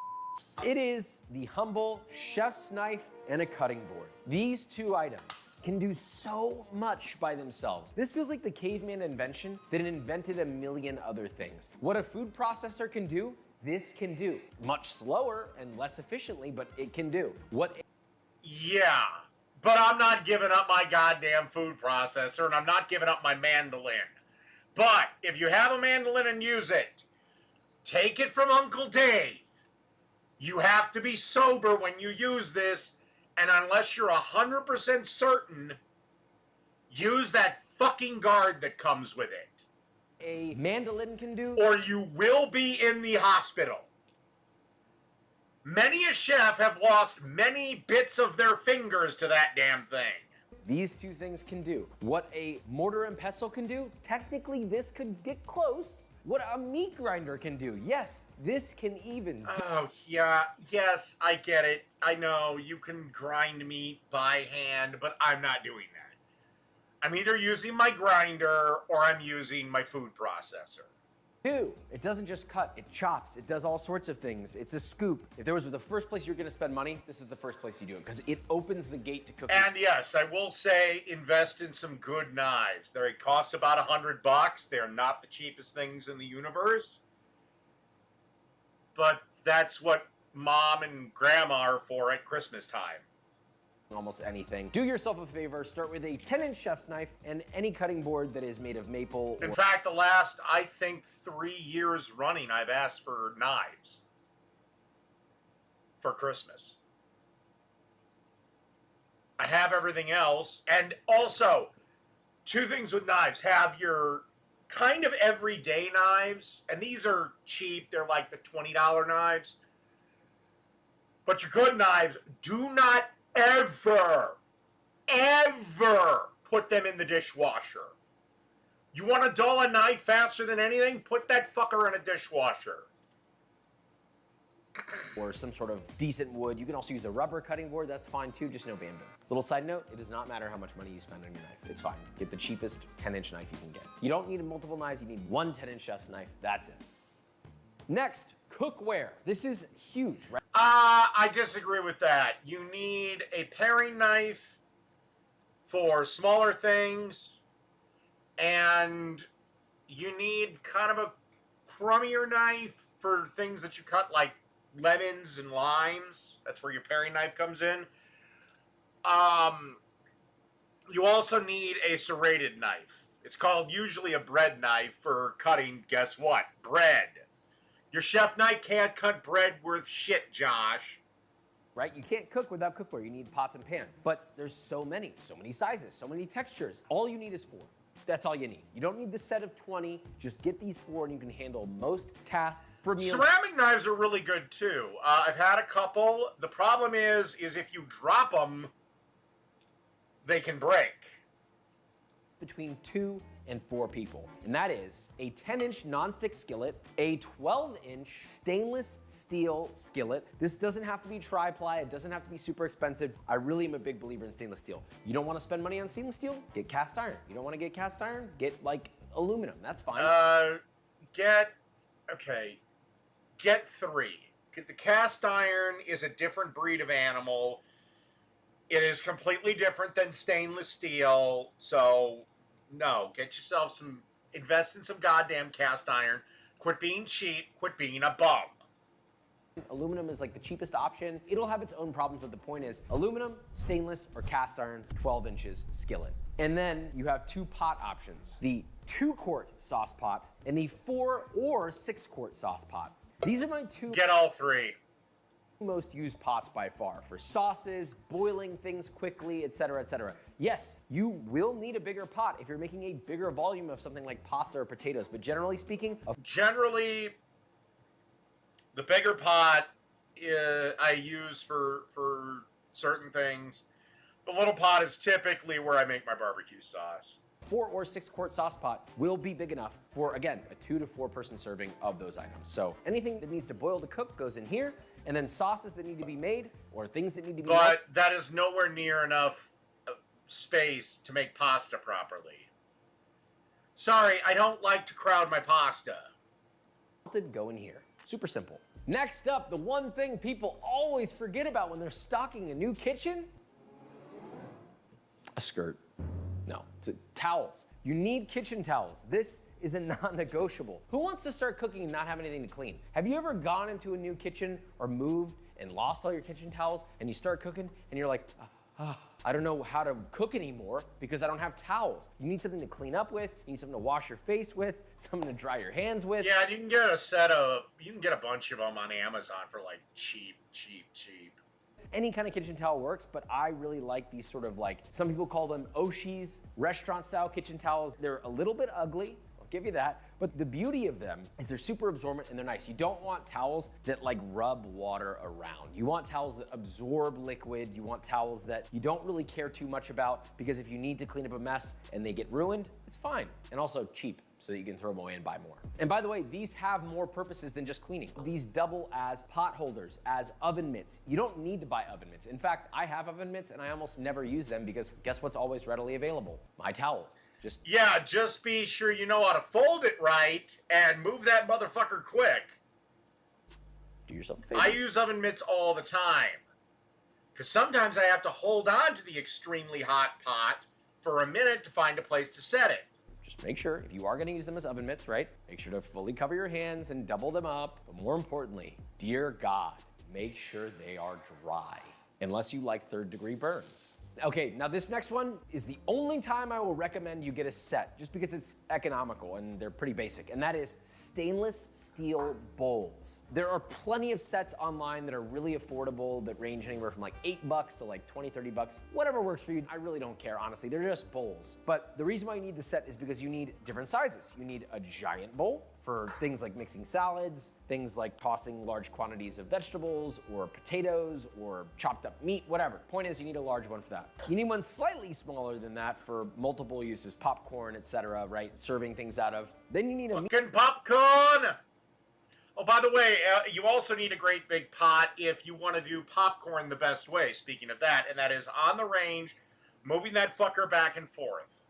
It is the humble chef's knife and a cutting board. These two items can do so much by themselves. This feels like the caveman invention that invented a million other things. What a food processor can do, this can do. Much slower and less efficiently, but it can do. Yeah, but I'm not giving up my goddamn food processor, and I'm not giving up my mandolin. But if you have a mandolin and use it, take it from Uncle Dave. You have to be sober when you use this, and unless you're 100% certain, use that fucking guard that comes with it. A mandolin can do, or you will be in the hospital. Many a chef have lost many bits of their fingers to that damn thing. these two things can do. What a mortar and pestle can do, technically this could get close. What a meat grinder can do, yes, this can even do. Oh, yeah, yes, I get it. I know, you can grind meat by hand, but I'm not doing that. I'm either using my grinder or I'm using my food processor. It doesn't just cut, it chops, it does all sorts of things. It's a scoop. If there was the first place you're gonna spend money, this is the first place you do it, because it opens the gate to cooking. And yes, I will say, invest in some good knives. They cost about $100. They're not the cheapest things in the universe. But that's what mom and grandma are for at Christmas time. Almost anything. Do yourself a favor, start with a 10-inch chef's knife and any cutting board that is made of maple. In fact, the last, I think, 3 years running, I've asked for knives for Christmas. I have everything else. And also, two things with knives. Have your kind of everyday knives, and these are cheap. They're like the $20 knives. But your good knives, do not ever put them in the dishwasher. You want to dull a knife faster than anything? Put that fucker in a dishwasher. Or some sort of decent wood. You can also use a rubber cutting board, that's fine too, just no bamboo. Little side note, it does not matter how much money you spend on your knife. It's fine. Get the cheapest 10-inch knife you can get. You don't need multiple knives, you need one 10-inch chef's knife, that's it. Next, cookware. This is huge, right? I disagree with that. You need a paring knife for smaller things, and you need kind of a crummier knife for things that you cut, like lemons and limes. That's where your paring knife comes in. You also need a serrated knife. It's called usually a bread knife for cutting, guess what? Bread. Your chef knife can't cut bread worth shit, Josh. Right? You can't cook without cookware. You need pots and pans. But there's so many sizes, so many textures. All you need is 4. That's all you need. You don't need the set of 20. Just get these 4 and you can handle most tasks for meals. Ceramic knives are really good too. I've had a couple. The problem is if you drop them, they can break. Between 2 and 4 people. And that is a 10-inch nonstick skillet, a 12-inch stainless steel skillet. This doesn't have to be tri-ply, it doesn't have to be super expensive. I really am a big believer in stainless steel. You don't want to spend money on stainless steel? Get cast iron. You don't want to get cast iron? Get like aluminum, that's fine. Get 3. The cast iron is a different breed of animal. It is completely different than stainless steel, so no, get yourself invest in some goddamn cast iron. Quit being cheap, quit being a bum. Aluminum is like the cheapest option. It'll have its own problems, but the point is aluminum, stainless, or cast iron, 12 inches skillet. And then you have 2 pot options, the 2-quart sauce pot and the 4 or 6-quart sauce pot. These are my 2 Get all 3. most used pots by far for sauces, boiling things quickly, etc., etc. Yes, you will need a bigger pot if you're making a bigger volume of something like pasta or potatoes, but generally speaking, Generally, the bigger pot I use for certain things. The little pot is typically where I make my barbecue sauce. 4 or 6-quart sauce pot will be big enough for, again, a 2 to 4 person serving of those items. So anything that needs to boil to cook goes in here, and then sauces that need to be made or things that need to be made. But that is nowhere near enough space to make pasta properly. Sorry, I don't like to crowd my pasta. Go in here. Super simple. Next up, the one thing people always forget about when they're stocking a new kitchen: a skirt. No, towels. You need kitchen towels. This is a non-negotiable. Who wants to start cooking and not have anything to clean? Have you ever gone into a new kitchen or moved and lost all your kitchen towels and you start cooking and you're like, I don't know how to cook anymore because I don't have towels. You need something to clean up with, you need something to wash your face with, something to dry your hands with. Yeah, you can get a bunch of them on Amazon for like cheap. Any kind of kitchen towel works, but I really like these sort of like, some people call them Oshis, restaurant style kitchen towels. They're a little bit ugly, I'll give you that, but the beauty of them is they're super absorbent and they're nice. You don't want towels that like rub water around. You want towels that absorb liquid. You want towels that you don't really care too much about, because if you need to clean up a mess and they get ruined, it's fine. And also cheap, so that you can throw them away and buy more. And by the way, these have more purposes than just cleaning. These double as pot holders, as oven mitts. You don't need to buy oven mitts. In fact, I have oven mitts and I almost never use them because guess what's always readily available? My towels. Just be sure you know how to fold it right and move that motherfucker quick. Do yourself a favor. I use oven mitts all the time, because sometimes I have to hold on to the extremely hot pot for a minute to find a place to set it. Just make sure, if you are gonna use them as oven mitts, right? Make sure to fully cover your hands and double them up. But more importantly, dear God, make sure they are dry, unless you like 3rd-degree burns. Okay, now this next one is the only time I will recommend you get a set, just because it's economical and they're pretty basic, and that is stainless steel bowls. There are plenty of sets online that are really affordable, that range anywhere from like $8 to like 20, 30 bucks. Whatever works for you, I really don't care, honestly. They're just bowls. But the reason why you need the set is because you need different sizes. You need a giant bowl for things like mixing salads, things like tossing large quantities of vegetables or potatoes or chopped up meat, whatever. Point is, you need a large one for that. You need one slightly smaller than that for multiple uses, popcorn, etc., right? Serving things out of. Then you need a fucking popcorn! Oh, by the way, you also need a great big pot if you want to do popcorn the best way, speaking of that, and that is on the range, moving that fucker back and forth.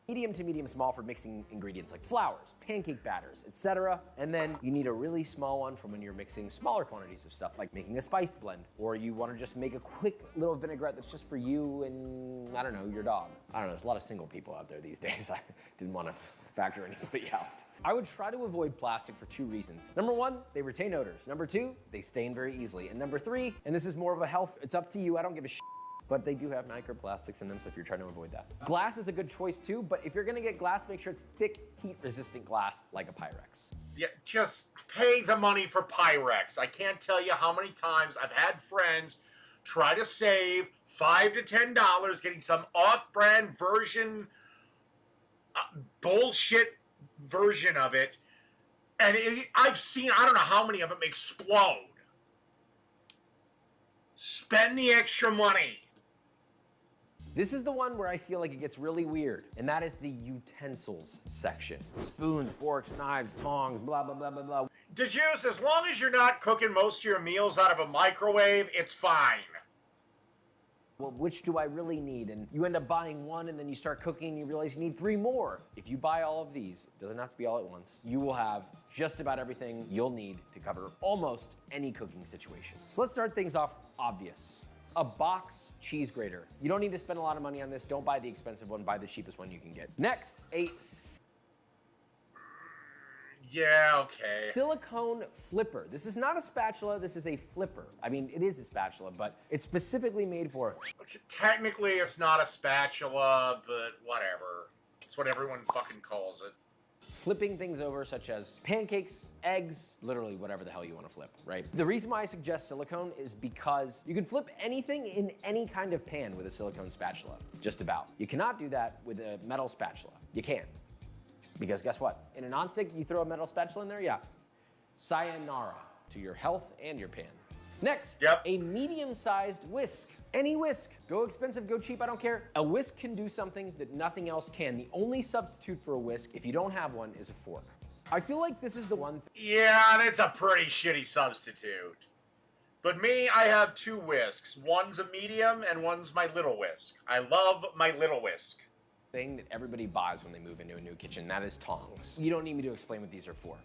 medium to medium small for mixing ingredients like flours, pancake batters, etc. And then you need a really small one for when you're mixing smaller quantities of stuff, like making a spice blend, or you want to just make a quick little vinaigrette that's just for you and, I don't know, your dog. I don't know, there's a lot of single people out there these days. I didn't want to factor anybody out. I would try to avoid plastic for 2 reasons. Number 1, they retain odors. Number 2, they stain very easily. And number 3, and this is more of a health, it's up to you, I don't give a shit, but they do have microplastics in them, so if you're trying to avoid that. Glass is a good choice too, but if you're gonna get glass, make sure it's thick, heat-resistant glass like a Pyrex. Yeah, just pay the money for Pyrex. I can't tell you how many times I've had friends try to save $5 to $10 getting some off-brand version, bullshit version of it, and I've seen, I don't know how many of them explode. Spend the extra money. This is the one where I feel like it gets really weird, and that is the utensils section. Spoons, forks, knives, tongs, blah, blah, blah, blah, blah. DeJuice, as long as you're not cooking most of your meals out of a microwave, it's fine. Well, which do I really need? And you end up buying one, and then you start cooking, and you realize you need 3 more. If you buy all of these, it doesn't have to be all at once, you will have just about everything you'll need to cover almost any cooking situation. So let's start things off obvious. A box cheese grater. You don't need to spend a lot of money on this. Don't buy the expensive one, buy the cheapest one you can get. Next, a Yeah, okay. silicone flipper. This is not a spatula, this is a flipper. I mean, it is a spatula, but it's specifically made for. Technically, it's not a spatula, but whatever. It's what everyone fucking calls it. Flipping things over, such as pancakes, eggs, literally whatever the hell you want to flip, right? The reason why I suggest silicone is because you can flip anything in any kind of pan with a silicone spatula, just about. You cannot do that with a metal spatula. You can't. Because guess what? In a nonstick, you throw a metal spatula in there, yeah. Sayonara to your health and your pan. Next, a medium-sized whisk. Any whisk. Go expensive, go cheap, I don't care. A whisk can do something that nothing else can. The only substitute for a whisk, if you don't have one, is a fork. I feel like this is the one. Yeah, that's a pretty shitty substitute. But me, I have 2 whisks. One's a medium and one's my little whisk. I love my little whisk. Thing that everybody buys when they move into a new kitchen, that is tongs. You don't need me to explain what these are for.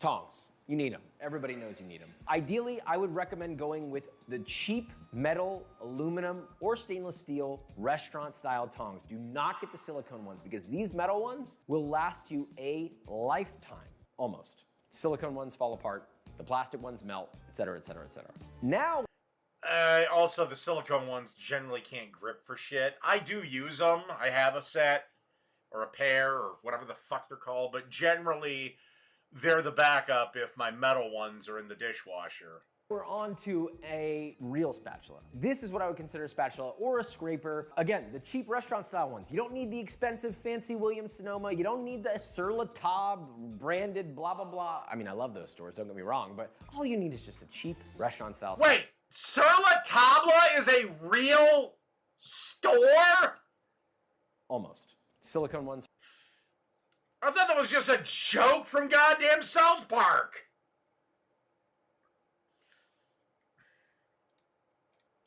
Tongs. You need them. Everybody knows you need them. Ideally, I would recommend going with the cheap metal, aluminum, or stainless steel restaurant-style tongs. Do not get the silicone ones because these metal ones will last you a lifetime, almost. Silicone ones fall apart, the plastic ones melt, etc., etc., etc. Now, also, the silicone ones generally can't grip for shit. I do use them. I have a set, or a pair, or whatever the fuck they're called, but generally, they're the backup if my metal ones are in the dishwasher. we're on to a real spatula. This is what I would consider a spatula or a scraper. Again, the cheap restaurant style ones. You don't need the expensive fancy Williams-Sonoma. You don't need the Sur La Table branded blah, blah, blah. I mean, I love those stores, don't get me wrong, but all you need is just a cheap restaurant style. Wait, Sur La Table is a real store? Almost. Silicone ones. I thought that was just a joke from goddamn South Park.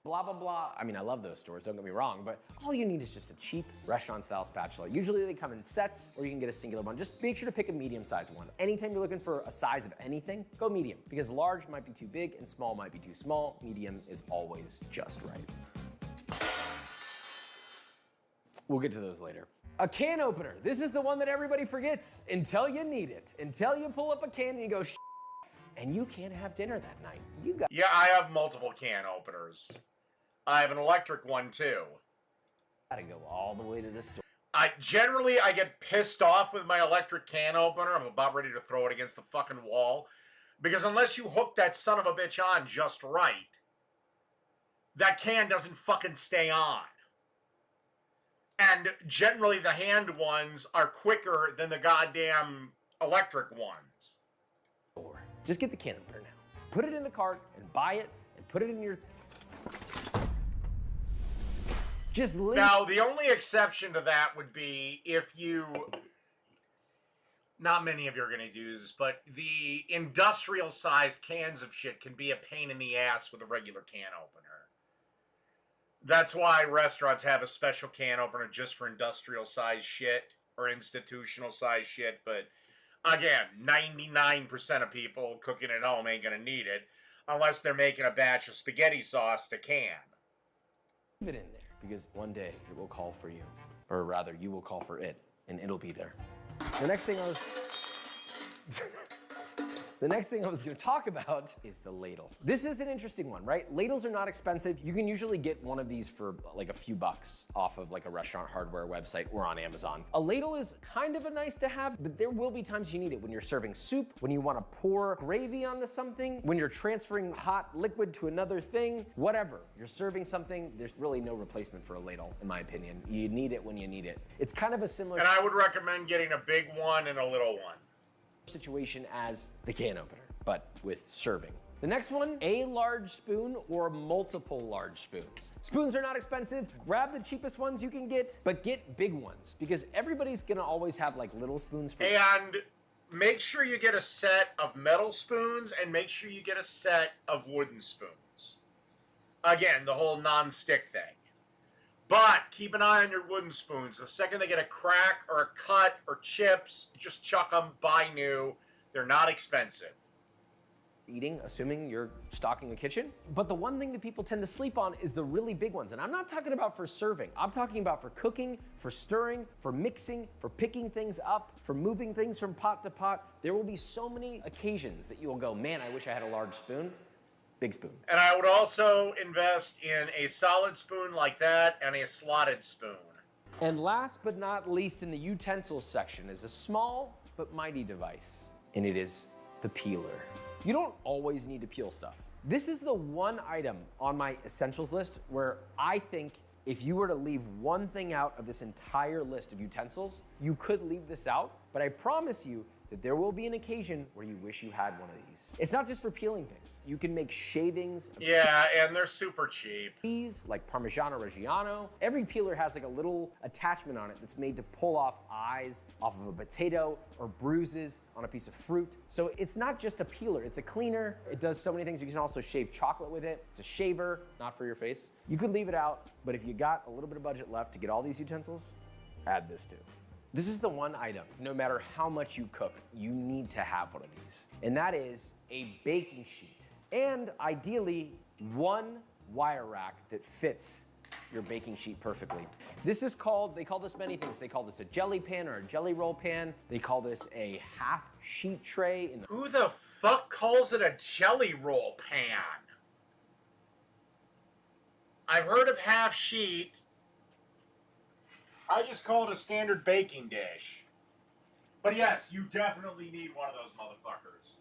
Blah, blah, blah. I mean, I love those stores, don't get me wrong, but all you need is just a cheap restaurant-style spatula. Usually they come in sets, or you can get a singular one. Just make sure to pick a medium-sized one. Anytime you're looking for a size of anything, go medium, because large might be too big and small might be too small. Medium is always just right. We'll get to those later. A can opener. This is the one that everybody forgets until you need it. Until you pull up a can and you go, and you can't have dinner that night. You got. Yeah, I have multiple can openers. I have an electric one too. Gotta go all the way to the store. I get pissed off with my electric can opener. I'm about ready to throw it against the fucking wall. Because unless you hook that son of a bitch on just right, that can doesn't fucking stay on. And generally the hand ones are quicker than the goddamn electric ones. Just get the can opener now. Put it in the cart and buy it and put it in your... Just leave. Now, the only exception to that would be if you... Not many of you are going to use, but the industrial-sized cans of shit can be a pain in the ass with a regular can opener. That's why restaurants have a special can opener just for industrial-sized shit or institutional-sized shit, but again, 99% of people cooking at home ain't going to need it unless they're making a batch of spaghetti sauce to can. Leave it in there, because one day it will call for you. Or rather, you will call for it, and it'll be there. The next thing I was The next thing I was gonna talk about is the ladle. This is an interesting one, right? Ladles are not expensive. You can usually get one of these for like a few bucks off of like a restaurant hardware website or on Amazon. A ladle is kind of a nice to have, but there will be times you need it when you're serving soup, when you wanna pour gravy onto something, when you're transferring hot liquid to another thing, whatever. You're serving something, there's really no replacement for a ladle, in my opinion. You need it when you need it. It's kind of a similar And I would recommend getting a big one and a little one. situation as the can opener, but with serving. The next one, a large spoon or multiple large spoons. Spoons are not expensive. Grab the cheapest ones you can get, but get big ones because everybody's gonna always have like little spoons for And make sure you get a set of metal spoons and make sure you get a set of wooden spoons. Again, the whole non-stick thing. But keep an eye on your wooden spoons. The second they get a crack or a cut or chips, just chuck them, buy new. They're not expensive. eating, assuming you're stocking a kitchen. But the one thing that people tend to sleep on is the really big ones. And I'm not talking about for serving. I'm talking about for cooking, for stirring, for mixing, for picking things up, for moving things from pot to pot. There will be so many occasions that you will go, man, I wish I had a large spoon. Big spoon. And I would also invest in a solid spoon like that and a slotted spoon. And last but not least in the utensils section is a small but mighty device. And it is the peeler. You don't always need to peel stuff. This is the one item on my essentials list where I think if you were to leave one thing out of this entire list of utensils, you could leave this out, but I promise you that there will be an occasion where you wish you had one of these. It's not just for peeling things. You can make shavings. Yeah, and they're super cheap. Cheese, like Parmigiano Reggiano. Every peeler has like a little attachment on it that's made to pull off eyes off of a potato or bruises on a piece of fruit. So it's not just a peeler, it's a cleaner. It does so many things. You can also shave chocolate with it. It's a shaver, not for your face. You could leave it out, but if you got a little bit of budget left to get all these utensils, add this too. This is the one item, no matter how much you cook, you need to have one of these. And that is a baking sheet. And ideally, one wire rack that fits your baking sheet perfectly. This is called, they call this many things. They call this a jelly pan or a jelly roll pan. They call this a half sheet tray. Who the fuck calls it a jelly roll pan? I've heard of half sheet. I just call it a standard baking dish. But yes, you definitely need one of those motherfuckers.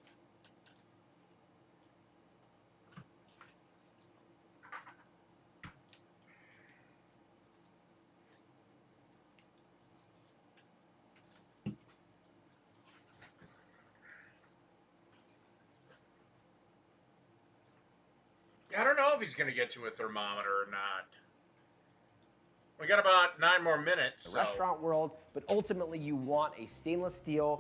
I don't know if he's going to get to a thermometer or not. We got about 9 more minutes. The restaurant world, but ultimately you want a stainless steel,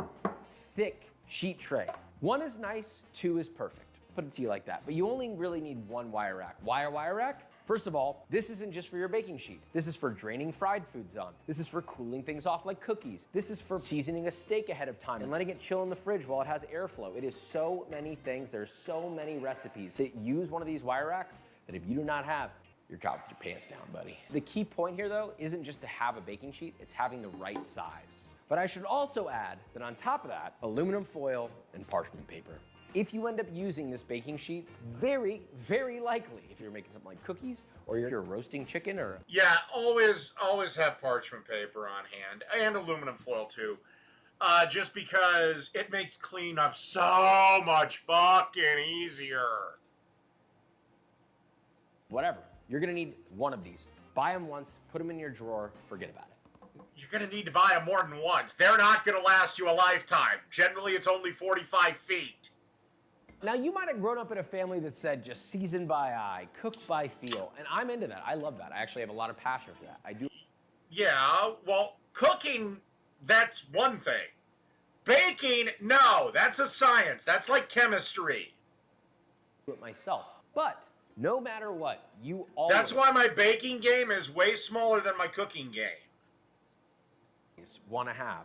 thick sheet tray. 1 is nice, 2 is perfect. Put it to you like that. But you only really need 1 wire rack. Why a wire rack? First of all, this isn't just for your baking sheet. This is for draining fried foods on. This is for cooling things off like cookies. This is for seasoning a steak ahead of time and letting it chill in the fridge while it has airflow. It is so many things. There's so many recipes that use one of these wire racks that if you do not have, you're caught with your pants down, buddy. The key point here, though, isn't just to have a baking sheet, it's having the right size. But I should also add that on top of that, aluminum foil and parchment paper. If you end up using this baking sheet, very, very likely, if you're making something like cookies or you're roasting chicken or... Yeah, always have parchment paper on hand and aluminum foil too. Just because it makes cleanup so much fucking easier. Whatever. You're gonna need one of these. Buy them once, put them in your drawer, forget about it. You're gonna need to buy them more than once. They're not gonna last you a lifetime. Generally, it's only 45 feet. Now, you might have grown up in a family that said just season by eye, cook by feel, and I'm into that. I love that. I actually have a lot of passion for that. I do. Yeah, well, cooking, that's one thing. Baking, no, that's a science. That's like chemistry. Do it myself. But no matter what, you always... That's why my baking game is way smaller than my cooking game. Want to have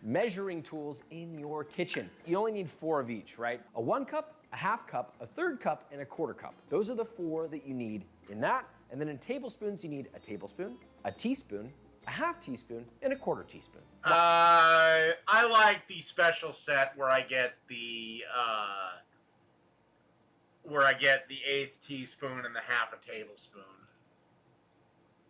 measuring tools in your kitchen. You only need 4 of each, right? A 1 cup, a half cup, a 1/3 cup, and a 1/4 cup. Those are the 4 that you need in that. And then in tablespoons, you need a tablespoon, a teaspoon, a half teaspoon, and a quarter teaspoon. I like the special set where I get the eighth teaspoon and the half a tablespoon.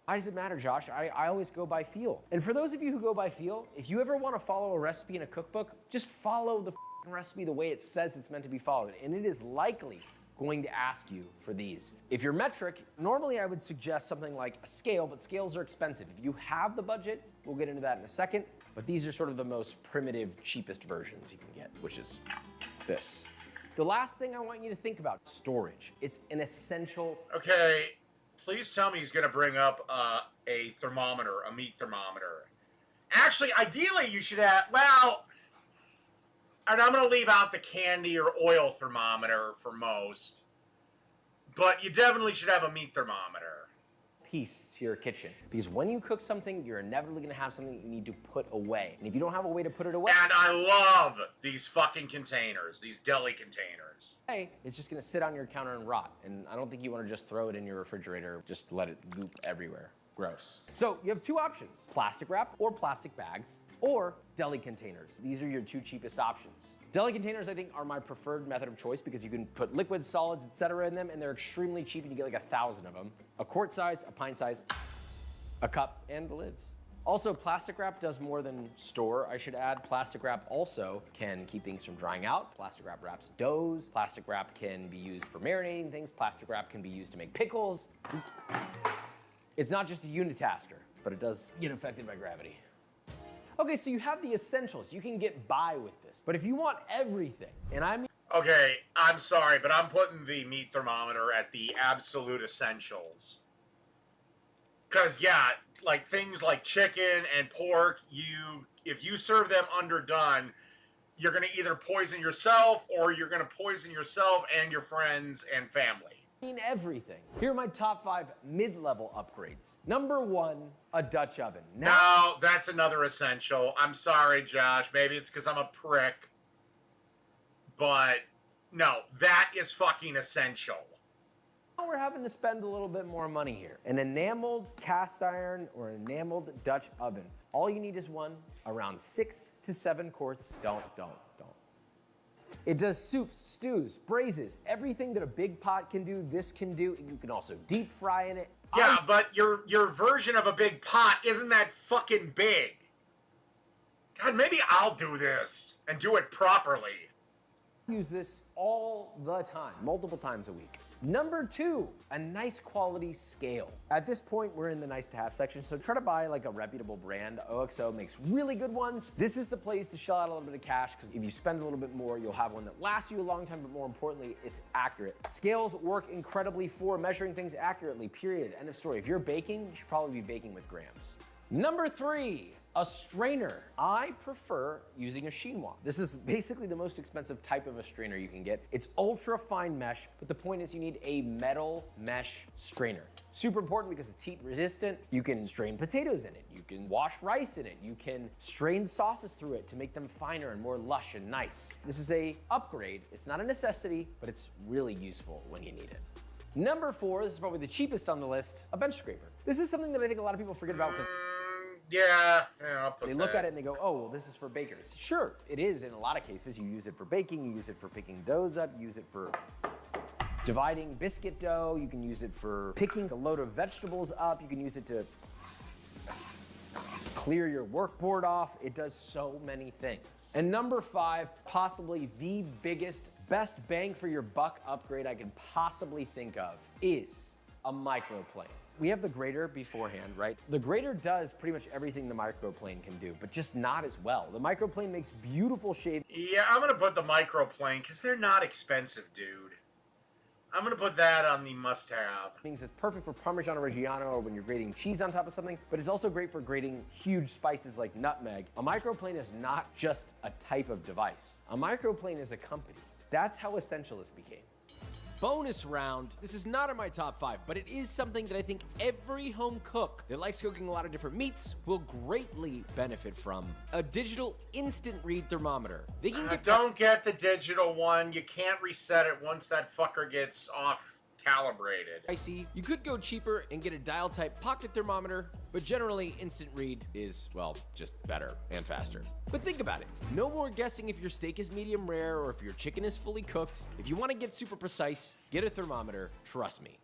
Why does it matter, Josh? I always go by feel. And for those of you who go by feel, if you ever want to follow a recipe in a cookbook, just follow the recipe the way it says it's meant to be followed. And it is likely going to ask you for these. If you're metric, normally I would suggest something like a scale, but scales are expensive. If you have the budget, we'll get into that in a second, but these are sort of the most primitive, cheapest versions you can get, which is this. The last thing I want you to think about, storage. It's an essential. Okay, please tell me he's going to bring up a thermometer, a meat thermometer. Actually, ideally you should have, well, and I'm going to leave out the candy or oil thermometer for most, but you definitely should have a meat thermometer. Piece to your kitchen, because when you cook something, you're inevitably going to have something that you need to put away. And if you don't have a way to put it away, And I love these fucking containers, these deli containers. it's just going to sit on your counter and rot. And I don't think you want to just throw it in your refrigerator, just let it goop everywhere. Gross. So you have two options, plastic wrap or plastic bags, or deli containers. These are your two cheapest options. Deli containers, I think, are my preferred method of choice because you can put liquids, solids, etc. in them, and they're extremely cheap, and you get like 1,000 of them. A quart size, a pint size, a cup, and the lids. Also, plastic wrap does more than store, I should add. Plastic wrap also can keep things from drying out. Plastic wrap wraps doughs. Plastic wrap can be used for marinating things. Plastic wrap can be used to make pickles. It's not just a unitasker, but it does get affected by gravity. Okay, so you have the essentials. You can get by with this. But if you want everything, and I mean... Okay, I'm sorry, but I'm putting the meat thermometer at the absolute essentials. Because, yeah, like things like chicken and pork, if you serve them underdone, you're going to either poison yourself or you're going to poison yourself and your friends and family. Everything. Here are my top 5 mid-level upgrades. Number 1, a Dutch oven. No, that's another essential. I'm sorry, Josh. Maybe it's because I'm a prick. But, no, that is fucking essential. Now we're having to spend a little bit more money here. An enameled cast iron or enameled Dutch oven. All you need is one, around 6 to 7 quarts. Don't. It does soups, stews, braises, everything that a big pot can do, this can do. You can also deep fry in it. Yeah, but your version of a big pot isn't that fucking big. God, maybe I'll do this and do it properly. Use this all the time, multiple times a week. Number 2, a nice quality scale. At this point, we're in the nice to have section, so try to buy like a reputable brand. OXO makes really good ones. This is the place to shell out a little bit of cash, because if you spend a little bit more, you'll have one that lasts you a long time, but more importantly, it's accurate. Scales work incredibly for measuring things accurately, period, end of story. If you're baking, you should probably be baking with grams. Number 3, a strainer. I prefer using a chinois. This is basically the most expensive type of a strainer you can get. It's ultra fine mesh, but the point is you need a metal mesh strainer. Super important because it's heat resistant. You can strain potatoes in it. You can wash rice in it. You can strain sauces through it to make them finer and more lush and nice. This is a upgrade. It's not a necessity, but it's really useful when you need it. Number 4, this is probably the cheapest on the list, a bench scraper. This is something that I think a lot of people forget about because Yeah, I'll put they look at it and they go, oh, well, this is for bakers. Sure, it is in a lot of cases. You use it for baking, you use it for picking doughs up, you use it for dividing biscuit dough, you can use it for picking a load of vegetables up, you can use it to clear your workboard off. It does so many things. And number 5, possibly the biggest, best bang for your buck upgrade I can possibly think of is a microplane. We have the grater beforehand, right? The grater does pretty much everything the microplane can do, but just not as well. The microplane makes beautiful shaving. Yeah, I'm gonna put the microplane because they're not expensive, dude. I'm gonna put that on the must-have. It's perfect for Parmigiano Reggiano or when you're grating cheese on top of something, but it's also great for grating huge spices like nutmeg. A microplane is not just a type of device. A microplane is a company. That's how essential this became. Bonus round. This is not in my top 5, but it is something that I think every home cook that likes cooking a lot of different meats will greatly benefit from. A digital instant read thermometer. They can Don't get the digital one. You can't reset it once that fucker gets off calibrated. Pricey. You could go cheaper and get a dial type pocket thermometer, but generally instant read is, well, just better and faster. But think about it. No more guessing if your steak is medium rare or if your chicken is fully cooked. If you want to get super precise, get a thermometer, trust me.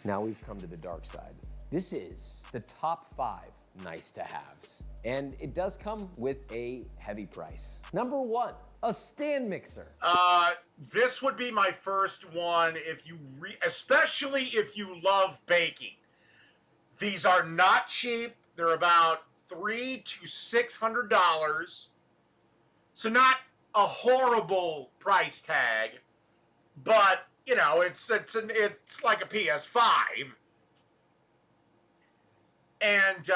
Now we've come to the dark side. This is the top 5 nice to haves. And it does come with a heavy price. Number 1, a stand mixer. This would be my first one if you, especially if you love baking. These are not cheap. They're about $300 to $600. So not a horrible price tag, but you know, it's like a PS5. And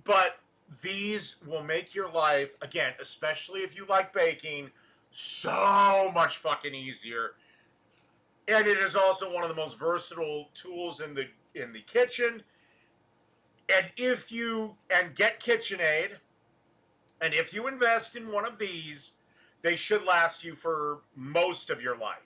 but these will make your life, again, especially if you like baking, so much fucking easier. And it is also one of the most versatile tools in the kitchen. And if you get KitchenAid, and if you invest in one of these, they should last you for most of your life.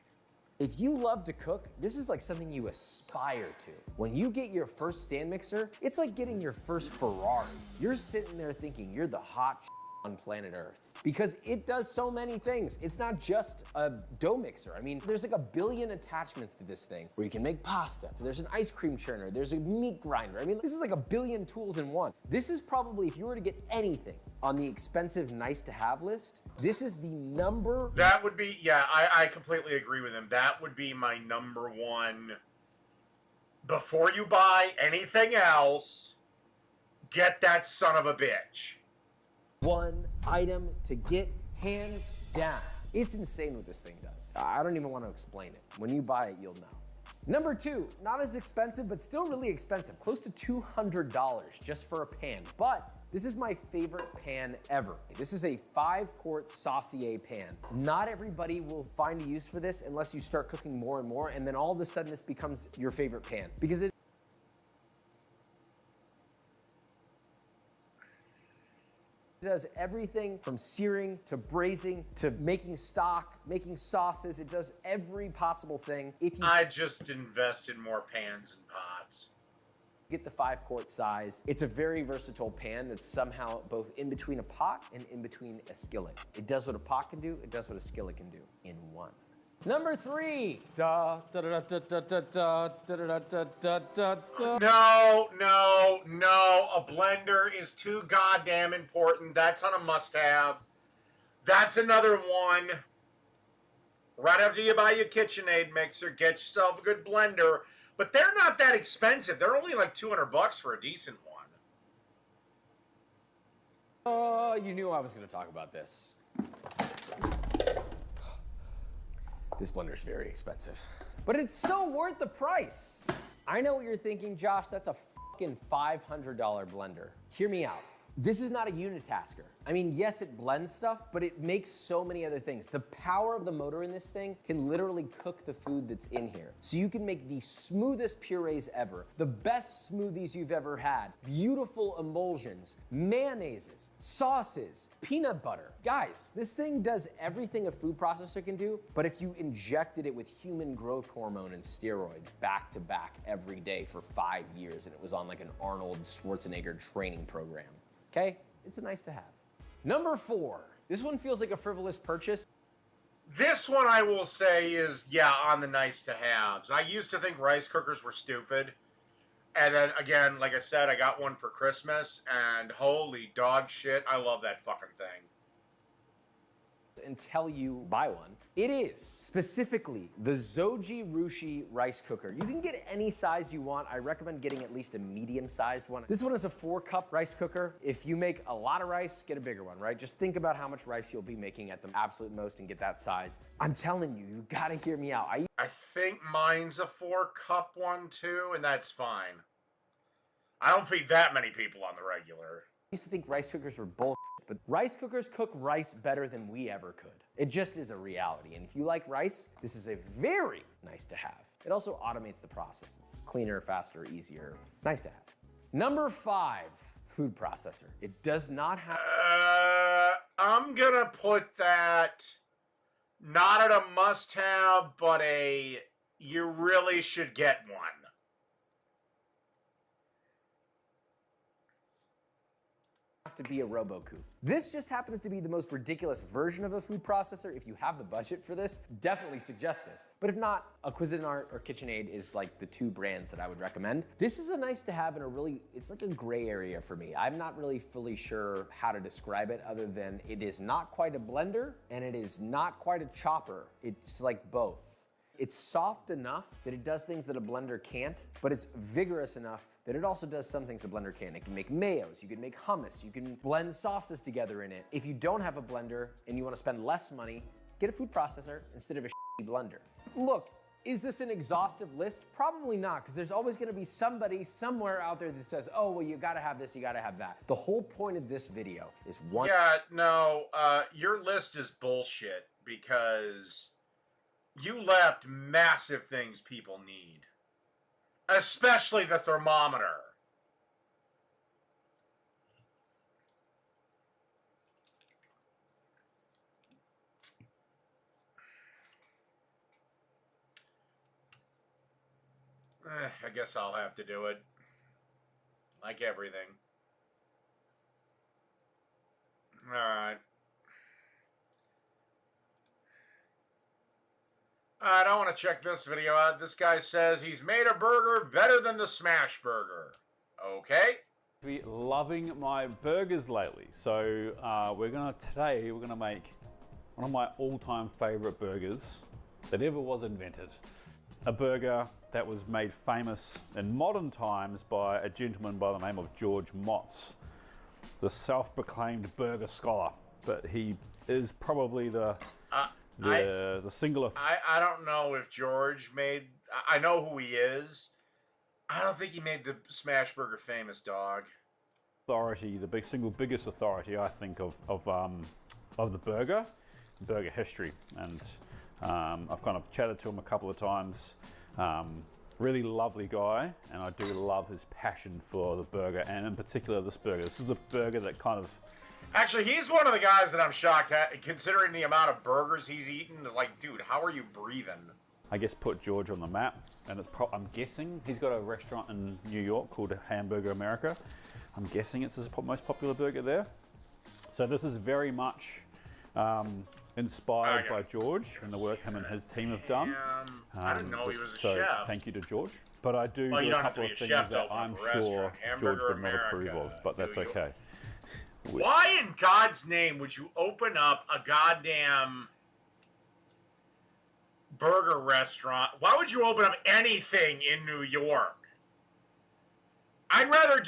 If you love to cook, this is like something you aspire to. When you get your first stand mixer, it's like getting your first Ferrari. You're sitting there thinking you're the hot on planet Earth. Because it does so many things. It's not just a dough mixer. I mean, there's like a billion attachments to this thing where you can make pasta. There's an ice cream churner. There's a meat grinder. I mean, this is like a billion tools in one. This is probably, if you were to get anything on the expensive nice to have list, this is the number. That would be, yeah, I completely agree with him. That would be my number one. Before you buy anything else, get that son of a bitch. One item to get hands down. It's insane what this thing does. I don't even want to explain it. When you buy it, you'll know. Number 2, not as expensive, but still really expensive. Close to $200 just for a pan. But this is my favorite pan ever. This is a 5-quart saucier pan. Not everybody will find a use for this unless you start cooking more and more, and then all of a sudden this becomes your favorite pan. Because it does everything from searing to braising to making stock, making sauces. It does every possible thing. If you I just invest in more pans and pots. get the 5-quart size, it's a very versatile pan that's somehow both in between a pot and in between a skillet. It does what a pot can do, it does what a skillet can do in one. Number 3. No, a blender is too goddamn important. That's on a must-have. That's another one. Right after you buy your KitchenAid mixer, get yourself a good blender. But they're not that expensive. They're only like $200 for a decent one. Oh, you knew I was going to talk about this. This blender is very expensive, but it's so worth the price. I know what you're thinking, Josh, that's a fucking $500 blender. Hear me out. This is not a unitasker. I mean, yes, it blends stuff, but it makes so many other things. The power of the motor in this thing can literally cook the food that's in here. So you can make the smoothest purees ever, the best smoothies you've ever had, beautiful emulsions, mayonnaises, sauces, peanut butter. Guys, this thing does everything a food processor can do, but if you injected it with human growth hormone and steroids back to back every day for 5 years, and it was on like an Arnold Schwarzenegger training program. Okay, it's a nice to have. Number 4, this one feels like a frivolous purchase. This one I will say is, yeah, on the nice to haves. I used to think rice cookers were stupid. And then again, like I said, I got one for Christmas and holy dog shit, I love that fucking thing. Until you buy one. It is specifically the Zoji Rushi rice cooker. You can get any size you want. I recommend getting at least a medium-sized one. This one is a 4-cup rice cooker. If you make a lot of rice, get a bigger one, right? Just think about how much rice you'll be making at the absolute most and get that size. I'm telling you, you gotta hear me out. I think mine's a 4-cup one too, and that's fine. I don't feed that many people on the regular. I used to think rice cookers were bullshit, but rice cookers cook rice better than we ever could. It just is a reality, and if you like rice, this is a very nice to have. It also automates the process. It's cleaner, faster, easier. Nice to have. Number 5, food processor. It does not have... I'm gonna put that not at a must-have, but a you really should get one. To be a Robocoup. This just happens to be the most ridiculous version of a food processor. If you have the budget for this, definitely suggest this. But if not, a Cuisinart or KitchenAid is like the two brands that I would recommend. This is a nice to have in a really, it's like a gray area for me. I'm not really fully sure how to describe it other than it is not quite a blender and it is not quite a chopper. It's like both. It's soft enough that it does things that a blender can't, but it's vigorous enough that it also does some things a blender can. It can make mayos, you can make hummus, you can blend sauces together in it. If you don't have a blender and you want to spend less money, get a food processor instead of a shitty blender. Look, is this an exhaustive list? Probably not, because there's always going to be somebody somewhere out there that says, oh, well, you got to have this, you got to have that. The whole point of this video is one. Yeah, no, your list is bullshit because you left massive things people need. Especially the thermometer. I guess I'll have to do it. Like everything. Alright. I don't want to check this video out. This guy says he's made a burger better than the smash burger. Okay. Be loving my burgers lately. So today we're gonna make one of my all-time favorite burgers that ever was invented. A burger that was made famous in modern times by a gentleman by the name of George Motz, the self-proclaimed burger scholar. But he is probably the singular. I don't know if George made. I know who he is. I don't think he made the smash burger famous, dog. Authority, the single biggest authority, I think, of the burger history, and I've kind of chatted to him a couple of times. Really lovely guy, and I do love his passion for the burger, and in particular this burger. This is the burger that kind of. Actually, he's one of the guys that I'm shocked at, considering the amount of burgers he's eaten. Like, dude, how are you breathing? I guess put George on the map, and it's I'm guessing he's got a restaurant in New York called Hamburger America. I'm guessing it's his most popular burger there. So this is very much inspired by George and the work him and his team have done. I didn't know he was a so chef. Thank you to George. But I do Well, do you a don't have to couple be of a things chef to that open I'm a sure restaurant. George Hamburger would not approve America, of, but that's do you? okay. Why in God's name would you open up a goddamn burger restaurant? Why would you open up anything in New York? I'd rather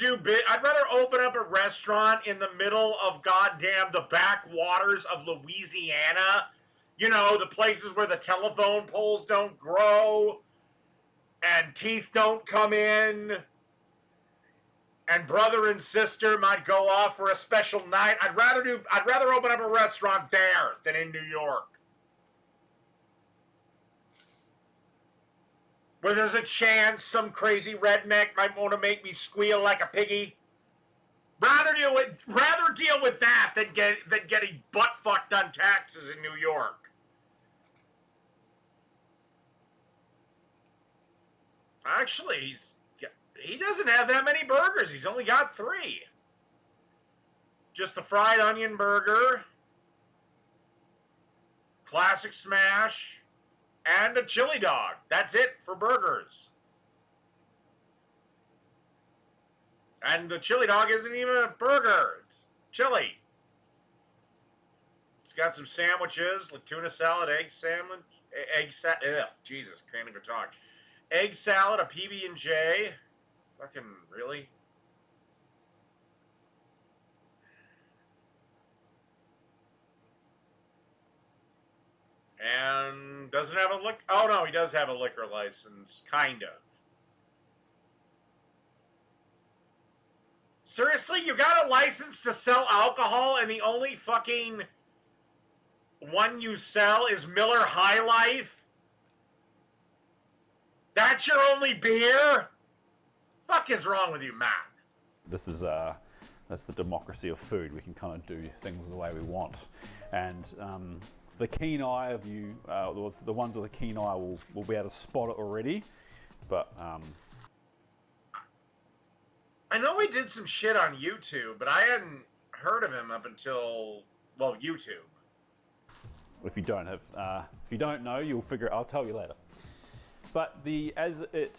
open up a restaurant in the middle of goddamn the backwaters of Louisiana. You know, the places where the telephone poles don't grow and teeth don't come in. And brother and sister might go off for a special night. I'd rather open up a restaurant there than in New York, where there's a chance some crazy redneck might want to make me squeal like a piggy. Rather deal with that than getting butt fucked on taxes in New York. Actually, he doesn't have that many burgers. He's only got 3. Just the fried onion burger, classic smash, and a chili dog. That's it for burgers. And the chili dog isn't even a burger. It's chili. It's got some sandwiches, tuna salad, egg salad. Jesus, can't even talk. Egg salad, a PB&J. Fucking really? And doesn't have a liquor. Oh no, he does have a liquor license, kind of. Seriously, you got a license to sell alcohol, and the only fucking one you sell is Miller High Life? That's your only beer? Fuck is wrong with you, Matt? This is that's the democracy of food. We can kind of do things the way we want, and the keen eye of you, the ones with a keen eye will be able to spot it already. But I know he did some shit on YouTube, but I hadn't heard of him up until, well, YouTube. if you don't know, you'll figure it. I'll tell you later. But as it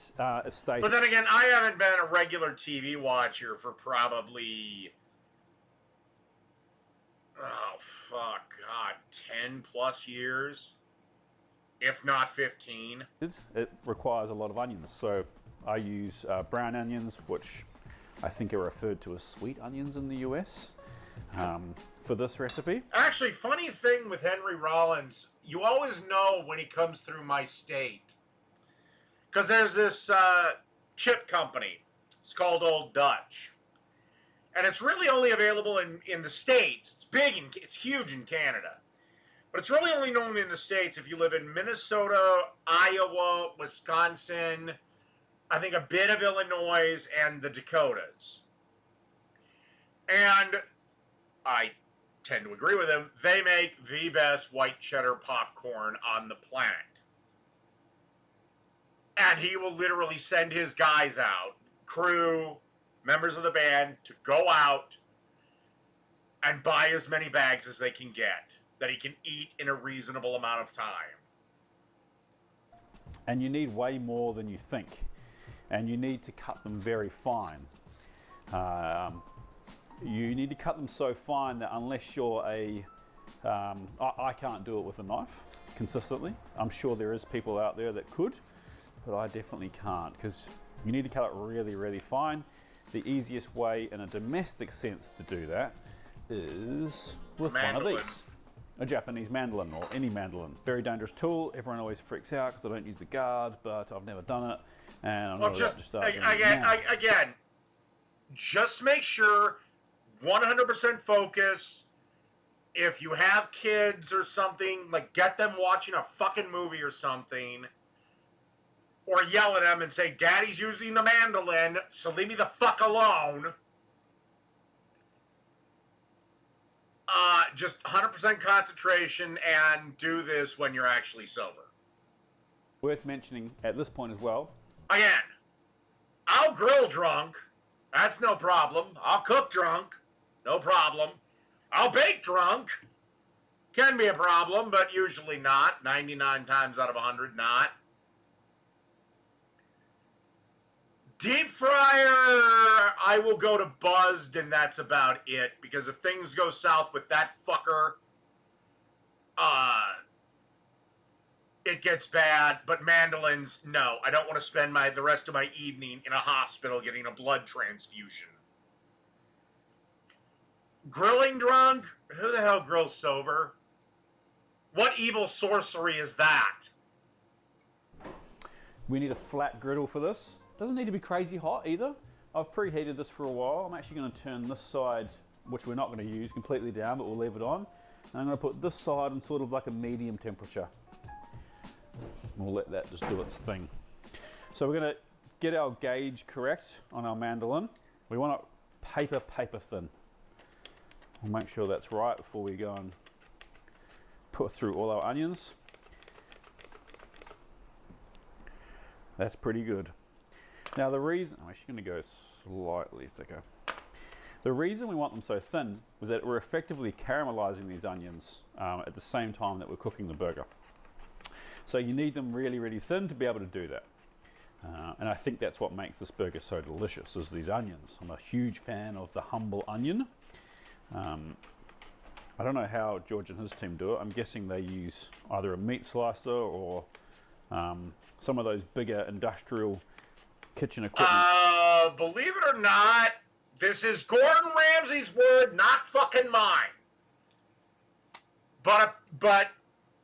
stated. But then again, I haven't been a regular TV watcher for probably, oh fuck, God, 10 plus years, if not 15. It requires a lot of onions, so I use brown onions, which I think are referred to as sweet onions in the US, for this recipe. Actually, funny thing with Henry Rollins, you always know when he comes through my state. Because there's this chip company. It's called Old Dutch. And it's really only available in the States. It's big, and it's huge in Canada. But it's really only known in the States if you live in Minnesota, Iowa, Wisconsin, I think a bit of Illinois, and the Dakotas. And I tend to agree with him. They make the best white cheddar popcorn on the planet. And he will literally send his guys out, crew, members of the band, to go out and buy as many bags as they can get, that he can eat in a reasonable amount of time. And you need way more than you think. And you need to cut them very fine. You need to cut them so fine that unless you're I can't do it with a knife consistently. I'm sure there is people out there that could, but I definitely can't, because you need to cut it really, really fine. The easiest way in a domestic sense to do that is with one of these. A Japanese mandolin, or any mandolin. Very dangerous tool. Everyone always freaks out because I don't use the guard, but I've never done it. And I'm not about to start doing it now. Again, just make sure 100% focus. If you have kids or something, like, get them watching a fucking movie or something. Or yell at them and say, Daddy's using the mandolin, so leave me the fuck alone. Just 100% concentration, and do this when you're actually sober. Worth mentioning at this point as well. Again, I'll grill drunk. That's no problem. I'll cook drunk. No problem. I'll bake drunk. Can be a problem, but usually not. 99 times out of 100, not. Deep fryer, I will go to buzzed, and that's about it. Because if things go south with that fucker, it gets bad. But mandolins, no. I don't want to spend the rest of my evening in a hospital getting a blood transfusion. Grilling drunk? Who the hell grills sober? What evil sorcery is that? We need a flat griddle for this. Doesn't need to be crazy hot either. I've preheated this for a while. I'm actually going to turn this side, which we're not going to use, completely down, but we'll leave it on. And I'm going to put this side on sort of like a medium temperature. We'll let that just do its thing. So we're going to get our gauge correct on our mandolin. We want it paper thin. We'll make sure that's right before we go and put through all our onions. That's pretty good. Now the reason, I'm actually going to go slightly thicker. The reason we want them so thin is that we're effectively caramelizing these onions at the same time that we're cooking the burger. So you need them really, really thin to be able to do that. And I think that's what makes this burger so delicious, is these onions. I'm a huge fan of the humble onion. I don't know how George and his team do it. I'm guessing they use either a meat slicer or some of those bigger industrial kitchen equipment. Believe it or not, this is Gordon Ramsay's word, not fucking mine. But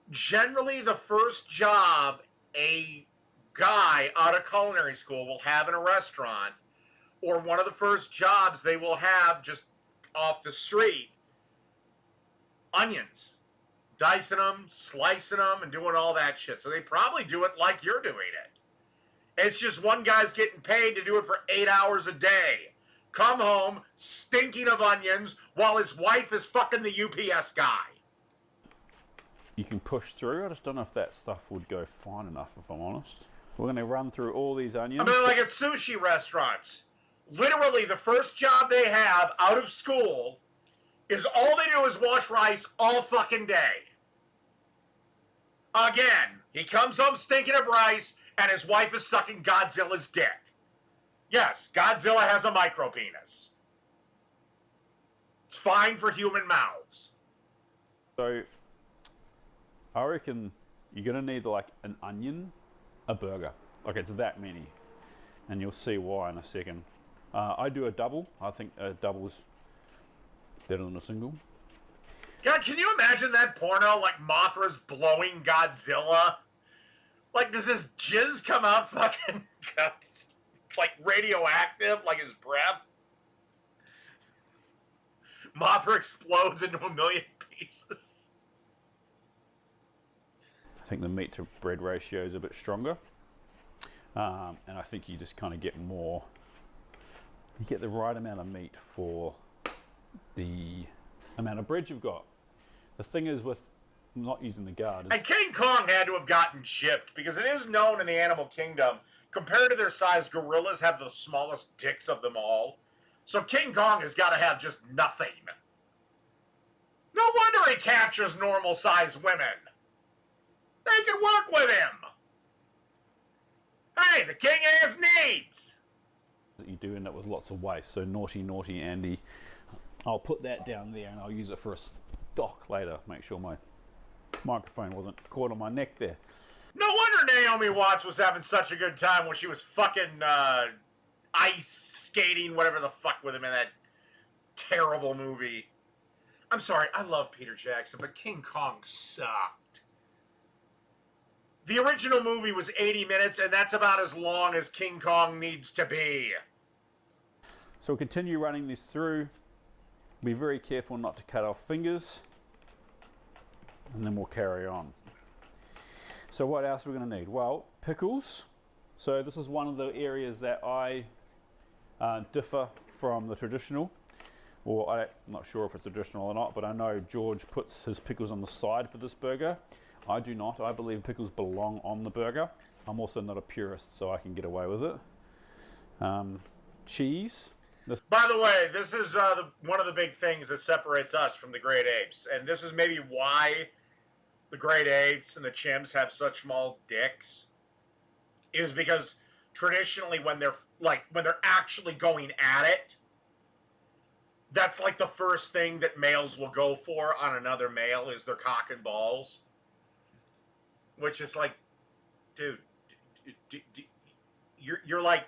generally the first job a guy out of culinary school will have in a restaurant, or one of the first jobs they will have just off the street, onions. Dicing them, slicing them, and doing all that shit. So they probably do it like you're doing it. It's just one guy's getting paid to do it for 8 hours a day. Come home, stinking of onions, while his wife is fucking the UPS guy. you can push through. I just don't know if that stuff would go fine enough, if I'm honest. We're going to run through all these onions. I mean, like at sushi restaurants, literally the first job they have out of school is all they do is wash rice all fucking day. Again, he comes home stinking of rice, and his wife is sucking Godzilla's dick. Yes, Godzilla has a micro penis. It's fine for human mouths. So, I reckon you're going to need like an onion, a burger. Like it's that many. And you'll see why in a second. I do a double. I think a double's better than a single. God, can you imagine that porno, like Mothra's blowing Godzilla? Like, does this jizz come out fucking, like, radioactive, like his breath? Mothra explodes into a million pieces. I think the meat to bread ratio is a bit stronger. And I think you just kind of get more, you get the right amount of meat for the amount of bread you've got. The thing is with not using the guard. And King Kong had to have gotten chipped, because it is known in the animal kingdom, compared to their size, gorillas have the smallest dicks of them all. So King Kong has got to have just nothing. No wonder he captures normal-sized women. They can work with him. Hey, the king has needs. You do end up with lots of waste. So naughty, naughty Andy. I'll put that down there and I'll use it for a stock later. Make sure my microphone wasn't caught on my neck there. No wonder Naomi Watts was having such a good time when she was fucking ice skating, whatever the fuck, with him in that terrible movie. I'm sorry, I love Peter Jackson, but King Kong sucked. The original movie was 80 minutes, and that's about as long as King Kong needs to be. So we'll continue running this through. Be very careful not to cut off fingers. And then we'll carry on. So what else are we going to need? Well, pickles. So this is one of the areas that I differ from the traditional. Or I'm not sure if it's traditional or not, but I know George puts his pickles on the side for this burger. I do not. I believe pickles belong on the burger. I'm also not a purist, so I can get away with it. Cheese. By the way, this is one of the big things that separates us from the great apes. And this is maybe why the great apes and the chimps have such small dicks. Is because traditionally when they're actually going at it, that's like the first thing that males will go for on another male is their cock and balls. Which is like, dude, you're like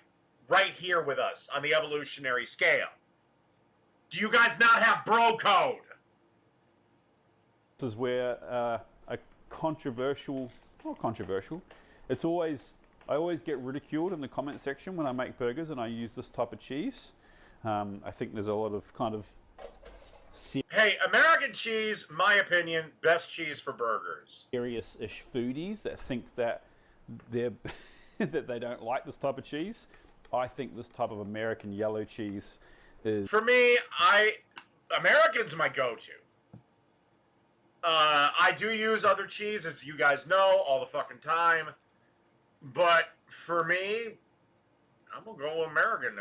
right here with us on the evolutionary scale. Do you guys not have bro code? This is where a controversial, not controversial, it's always, I always get ridiculed in the comment section when I make burgers and I use this type of cheese. I think there's a lot of kind of... Hey, American cheese, my opinion, best cheese for burgers. Serious-ish foodies that think that they're that they don't like this type of cheese. I think this type of American yellow cheese is... For me, American's my go-to. I do use other cheese, as you guys know, all the fucking time. But for me, I'm gonna go American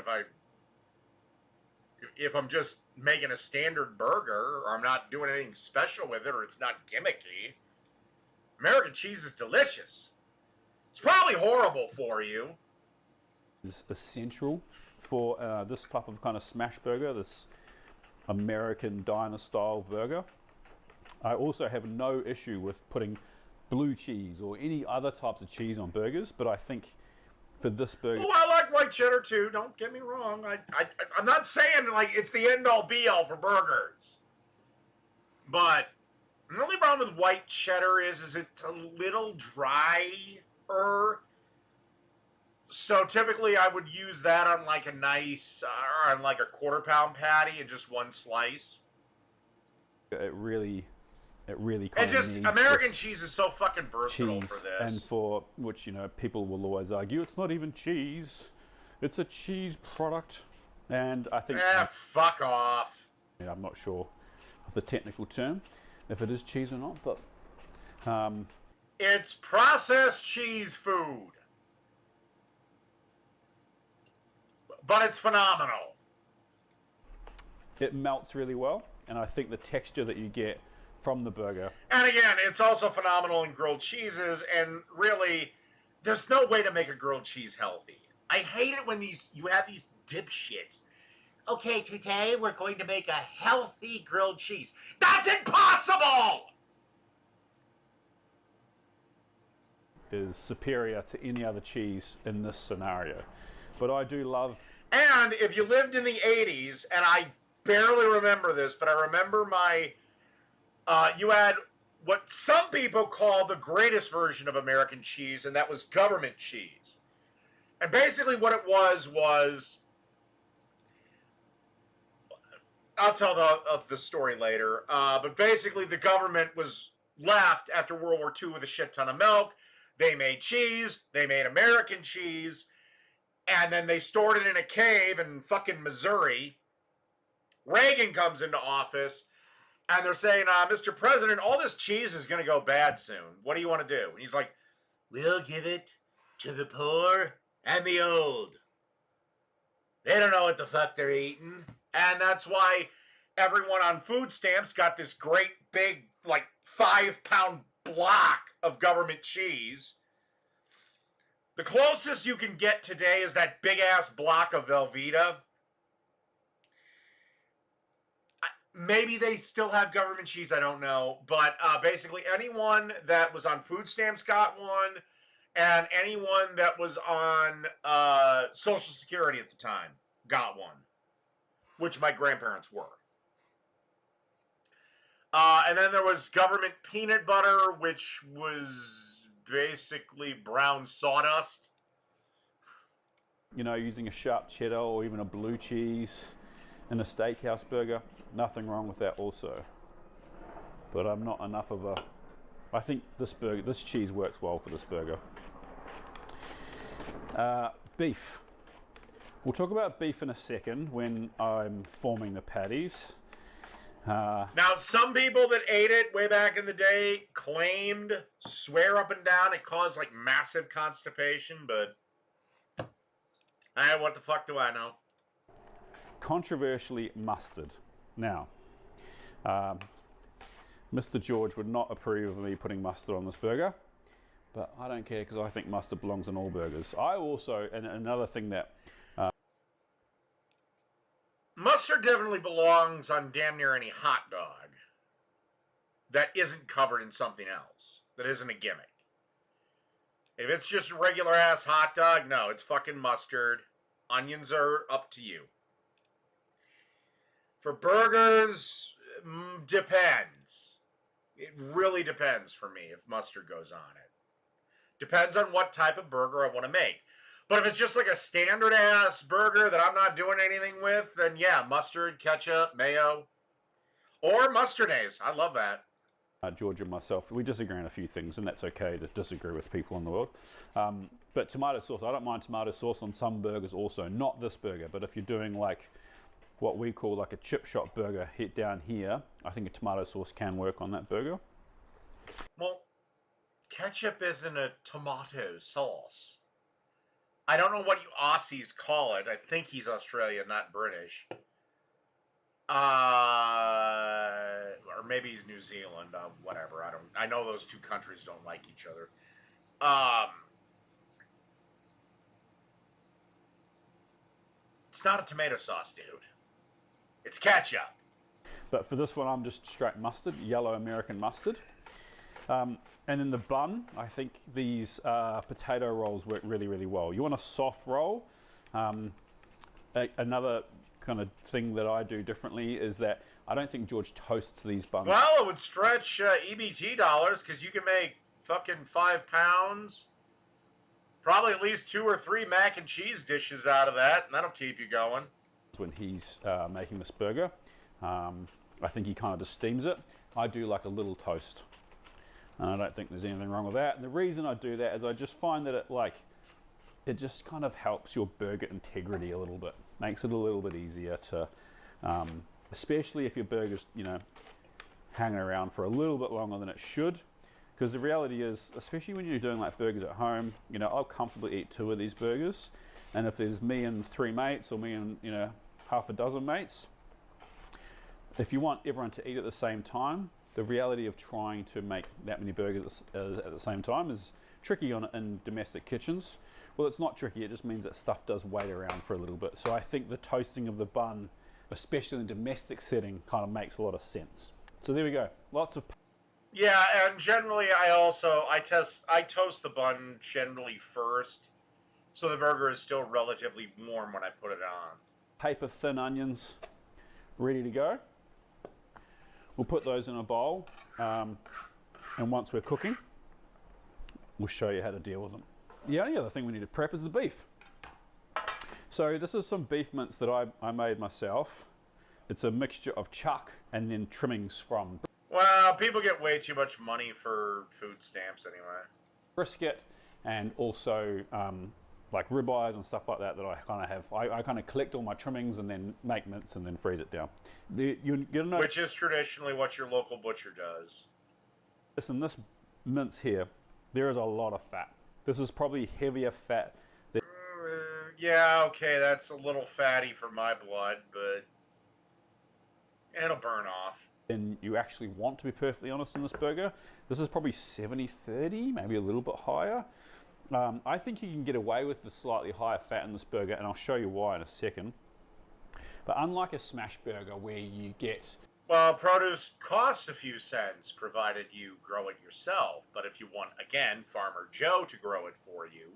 if I'm just making a standard burger, or I'm not doing anything special with it, or it's not gimmicky. American cheese is delicious. It's probably horrible for you. Is essential for this type of kind of smash burger, this American diner style burger. I also have no issue with putting blue cheese or any other types of cheese on burgers, but I think for this burger... Oh, I like white cheddar too, don't get me wrong. I'm not saying like it's the end all be all for burgers. But the only problem with white cheddar is it's a little drier. So typically I would use that on like a nice, on like a quarter-pound patty and just one slice. It really kind it's of just needs American this cheese is so fucking versatile cheese, for this. and for which, you know, people will always argue it's not even cheese, it's a cheese product. And I think fuck off. I'm not sure of the technical term if it is cheese or not, but It's processed cheese food. But it's phenomenal. It melts really well, and I think the texture that you get from the burger. And again, it's also phenomenal in grilled cheeses, and really, there's no way to make a grilled cheese healthy. I hate it when you have these dipshits. Okay, today we're going to make a healthy grilled cheese. That's impossible! Is superior to any other cheese in this scenario. But I do love... And if you lived in the 80s, and I barely remember this, but I remember you had what some people call the greatest version of American cheese, and that was government cheese. And basically what it was I'll tell the story later, but basically the government was left after World War II with a shit ton of milk. They made cheese, they made American cheese, and then they stored it in a cave in fucking Missouri. Reagan comes into office, and they're saying, Mr. President, all this cheese is going to go bad soon. What do you want to do? And he's like, we'll give it to the poor and the old. They don't know what the fuck they're eating. And that's why everyone on food stamps got this great big, like, 5-pound block of government cheese. The closest you can get today is that big-ass block of Velveeta. Maybe they still have government cheese, I don't know. But basically anyone that was on food stamps got one, and anyone that was on Social Security at the time got one, which my grandparents were. And then there was government peanut butter, which was basically brown sawdust. You know, using a sharp cheddar or even a blue cheese in a steakhouse burger, nothing wrong with that also. But I'm not enough of a... I think this cheese works well for this burger. Beef. We'll talk about beef in a second when I'm forming the patties. Now, some people that ate it way back in the day swear up and down it caused like massive constipation, but what the fuck do I know? Controversially, mustard. Now, Mr. George would not approve of me putting mustard on this burger, but I don't care because I think mustard belongs on all burgers. I also, and another thing that mustard definitely belongs on damn near any hot dog that isn't covered in something else, that isn't a gimmick. If it's just a regular ass hot dog, no, it's fucking mustard. Onions are up to you. For burgers, depends. It really depends for me if mustard goes on it. Depends on what type of burger I want to make. But if it's just like a standard ass burger that I'm not doing anything with, then yeah, mustard, ketchup, mayo, or mustardase. I love that. George and myself, we disagree on a few things, and that's okay to disagree with people in the world. But tomato sauce, I don't mind tomato sauce on some burgers also, not this burger, but if you're doing like what we call like a chip shop burger hit down here, I think a tomato sauce can work on that burger. Well, ketchup isn't a tomato sauce. I don't know what you Aussies call it. I think he's Australian, not British. Or maybe he's New Zealand. Whatever. I know those two countries don't like each other. It's not a tomato sauce, dude. It's ketchup. But for this one, I'm just straight mustard, yellow American mustard. And in the bun, I think these potato rolls work really, really well. You want a soft roll. Another kind of thing that I do differently is that I don't think George toasts these buns. Well, it would stretch EBT dollars because you can make fucking 5 pounds. Probably at least 2 or 3 mac and cheese dishes out of that, and that'll keep you going. When he's making this burger, I think he kind of just steams it. I do like a little toast. And I don't think there's anything wrong with that. And the reason I do that is I just find that it just kind of helps your burger integrity a little bit. Makes it a little bit easier to, especially if your burger's, hanging around for a little bit longer than it should. Because the reality is, especially when you're doing like burgers at home, you know, I'll comfortably eat 2 of these burgers. And if there's me and 3 mates, or me and, you know, half a dozen mates, if you want everyone to eat at the same time, the reality of trying to make that many burgers at the same time is tricky in domestic kitchens. Well, it's not tricky, it just means that stuff does wait around for a little bit. So I think the toasting of the bun, especially in a domestic setting, kind of makes a lot of sense. So there we go, lots of... Yeah, and generally I toast the bun generally first, so the burger is still relatively warm when I put it on. Paper thin onions ready to go. We'll put those in a bowl, and once we're cooking, we'll show you how to deal with them. The only other thing we need to prep is the beef. So this is some beef mince that I made myself. It's a mixture of chuck and then trimmings from... Well, people get way too much money for food stamps anyway. Brisket, and also like ribeyes and stuff like that I kind of have. I kind of collect all my trimmings and then make mince and then freeze it down. You're gonna know, which is traditionally what your local butcher does. Listen, this mince here, there is a lot of fat. This is probably heavier fat. Yeah, okay, that's a little fatty for my blood, but it'll burn off. And you actually want, to be perfectly honest, in this burger. This is probably 70-30, maybe a little bit higher. I think you can get away with the slightly higher fat in this burger, and I'll show you why in a second. But unlike a smash burger where you get... Well, produce costs a few cents, provided you grow it yourself. But if you want, again, Farmer Joe to grow it for you,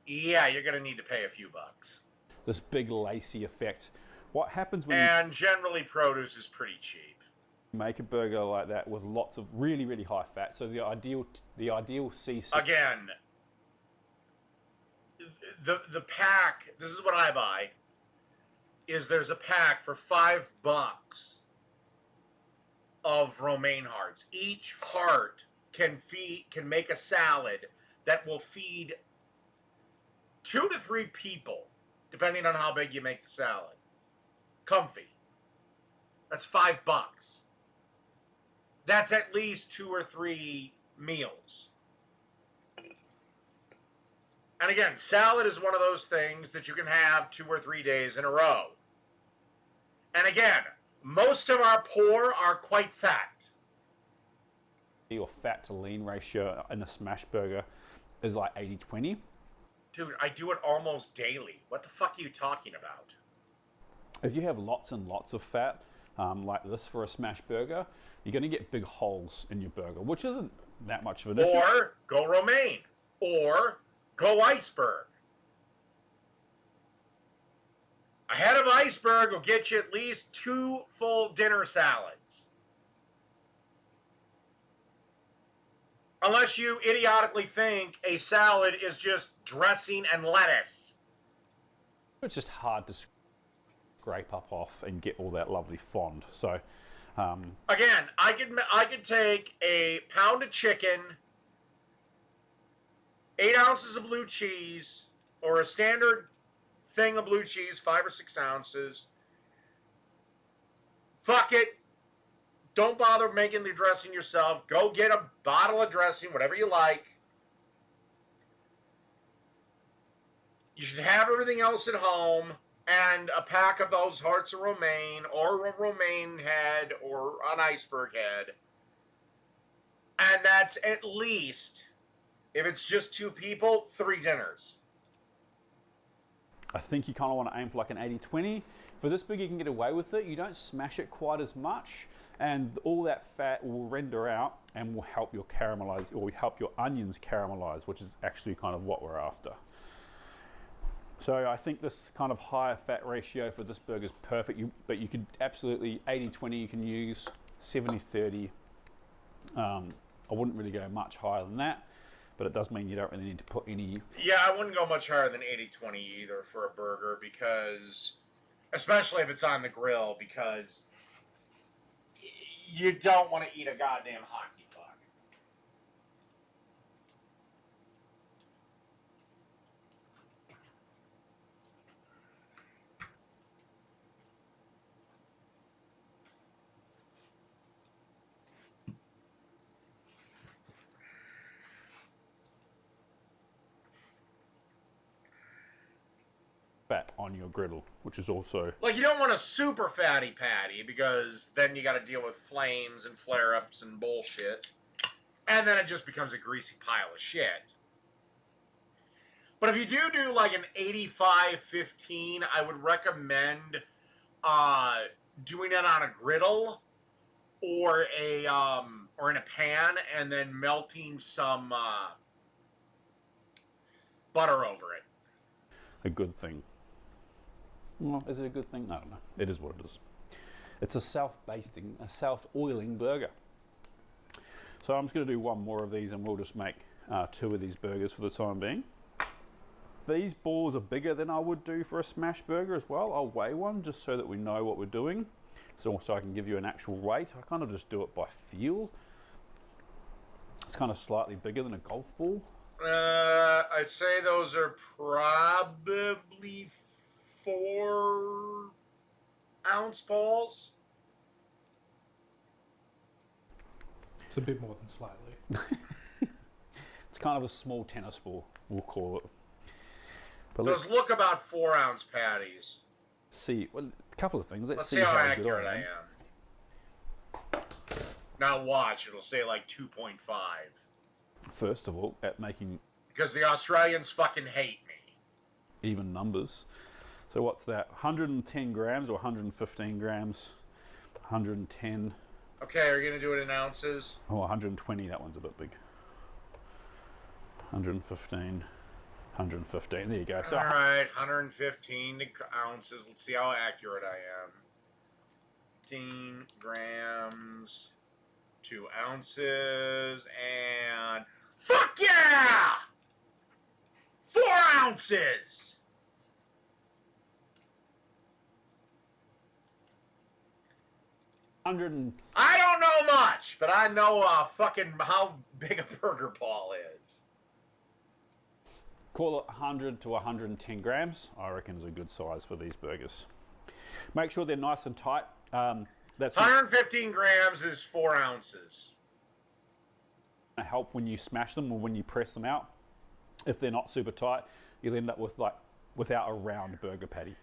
yeah, you're going to need to pay a few bucks. This big lacy effect. What happens when And generally produce is pretty cheap. you make a burger like that with lots of really, really high fat? So the ideal CC... Again, the pack, this is what I buy, is there's a pack for $5 of romaine hearts. Each heart can make a salad that will feed 2 to 3 people, depending on how big you make the salad. Comfy. That's $5. That's at least 2 or 3 meals. And again, salad is one of those things that you can have 2 or 3 days in a row. And again, most of our poor are quite fat. Your fat to lean ratio in a smash burger is like 80-20. Dude, I do it almost daily. What the fuck are you talking about? If you have lots and lots of fat, like this for a smash burger, you're going to get big holes in your burger, which isn't that much of an issue. Or go romaine. Or go iceberg. A head of iceberg will get you at least 2 full dinner salads. Unless you idiotically think a salad is just dressing and lettuce. It's just hard to scrape up off and get all that lovely fond. So, again, I could take a pound of chicken, 8 ounces of blue cheese, or a standard thing of blue cheese, 5 or 6 ounces. Fuck it. Don't bother making the dressing yourself. Go get a bottle of dressing, whatever you like. You should have everything else at home, and a pack of those hearts of romaine, or a romaine head, or an iceberg head. And that's at least, if it's just 2 people, 3 dinners. I think you kind of want to aim for like an 80-20. For this big, you can get away with it. You don't smash it quite as much, and all that fat will render out and will help your caramelize, or help your onions caramelize, which is actually kind of what we're after. So I think this kind of higher fat ratio for this burger is perfect, but you could absolutely 80-20 you can use, 70-30. I wouldn't really go much higher than that, but it does mean you don't really need to put any... Yeah, I wouldn't go much higher than 80-20 either for a burger, because, especially if it's on the grill, because you don't want to eat a goddamn hockey puck. fat on your griddle, which is also... Like, you don't want a super fatty patty because then you got to deal with flames and flare-ups and bullshit. And then it just becomes a greasy pile of shit. But if you do like an 85-15, I would recommend doing it on a griddle or or in a pan and then melting some butter over it. A good thing. Well, is it a good thing? I don't know. It is what it is. It's a self-oiling burger. So I'm just going to do one more of these and we'll just make 2 of these burgers for the time being. These balls are bigger than I would do for a smash burger as well. I'll weigh one just so that we know what we're doing. So I can give you an actual weight. I kind of just do it by feel. It's kind of slightly bigger than a golf ball. I'd say those are probably 4-ounce balls. It's a bit more than slightly. It's kind of a small tennis ball, we'll call it. But Those look about 4-ounce patties. See, well, a couple of things. Let's see how accurate I am. Now watch, it'll say like 2.5. First of all, at making... Because the Australians fucking hate me. Even numbers. So what's that? 110 grams or 115 grams? 110. Okay, are you going to do it in ounces? Oh, 120, that one's a bit big. 115, 115, there you go. So, all right, 115 ounces. Let's see how accurate I am. 15 grams, 2 ounces, and... Fuck yeah! 4 ounces! I don't know much, but I know fucking how big a burger ball is. Call it 100 to 110 grams. I reckon is a good size for these burgers. Make sure they're nice and tight. That's 115 grams is 4 ounces. Gonna help when you smash them or when you press them out. If they're not super tight, you'll end up with without a round burger patty.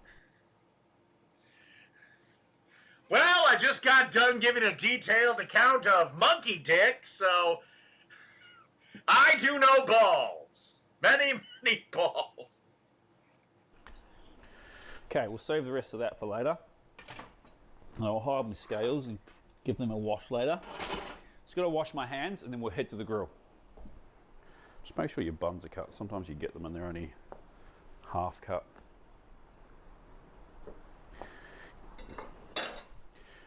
Well, I just got done giving a detailed account of monkey dick, so I do know balls. Many, many balls. Okay, we'll save the rest of that for later. And I'll hide my scales and give them a wash later. Just got to wash my hands and then we'll head to the grill. Just make sure your buns are cut. Sometimes you get them and they're only half cut.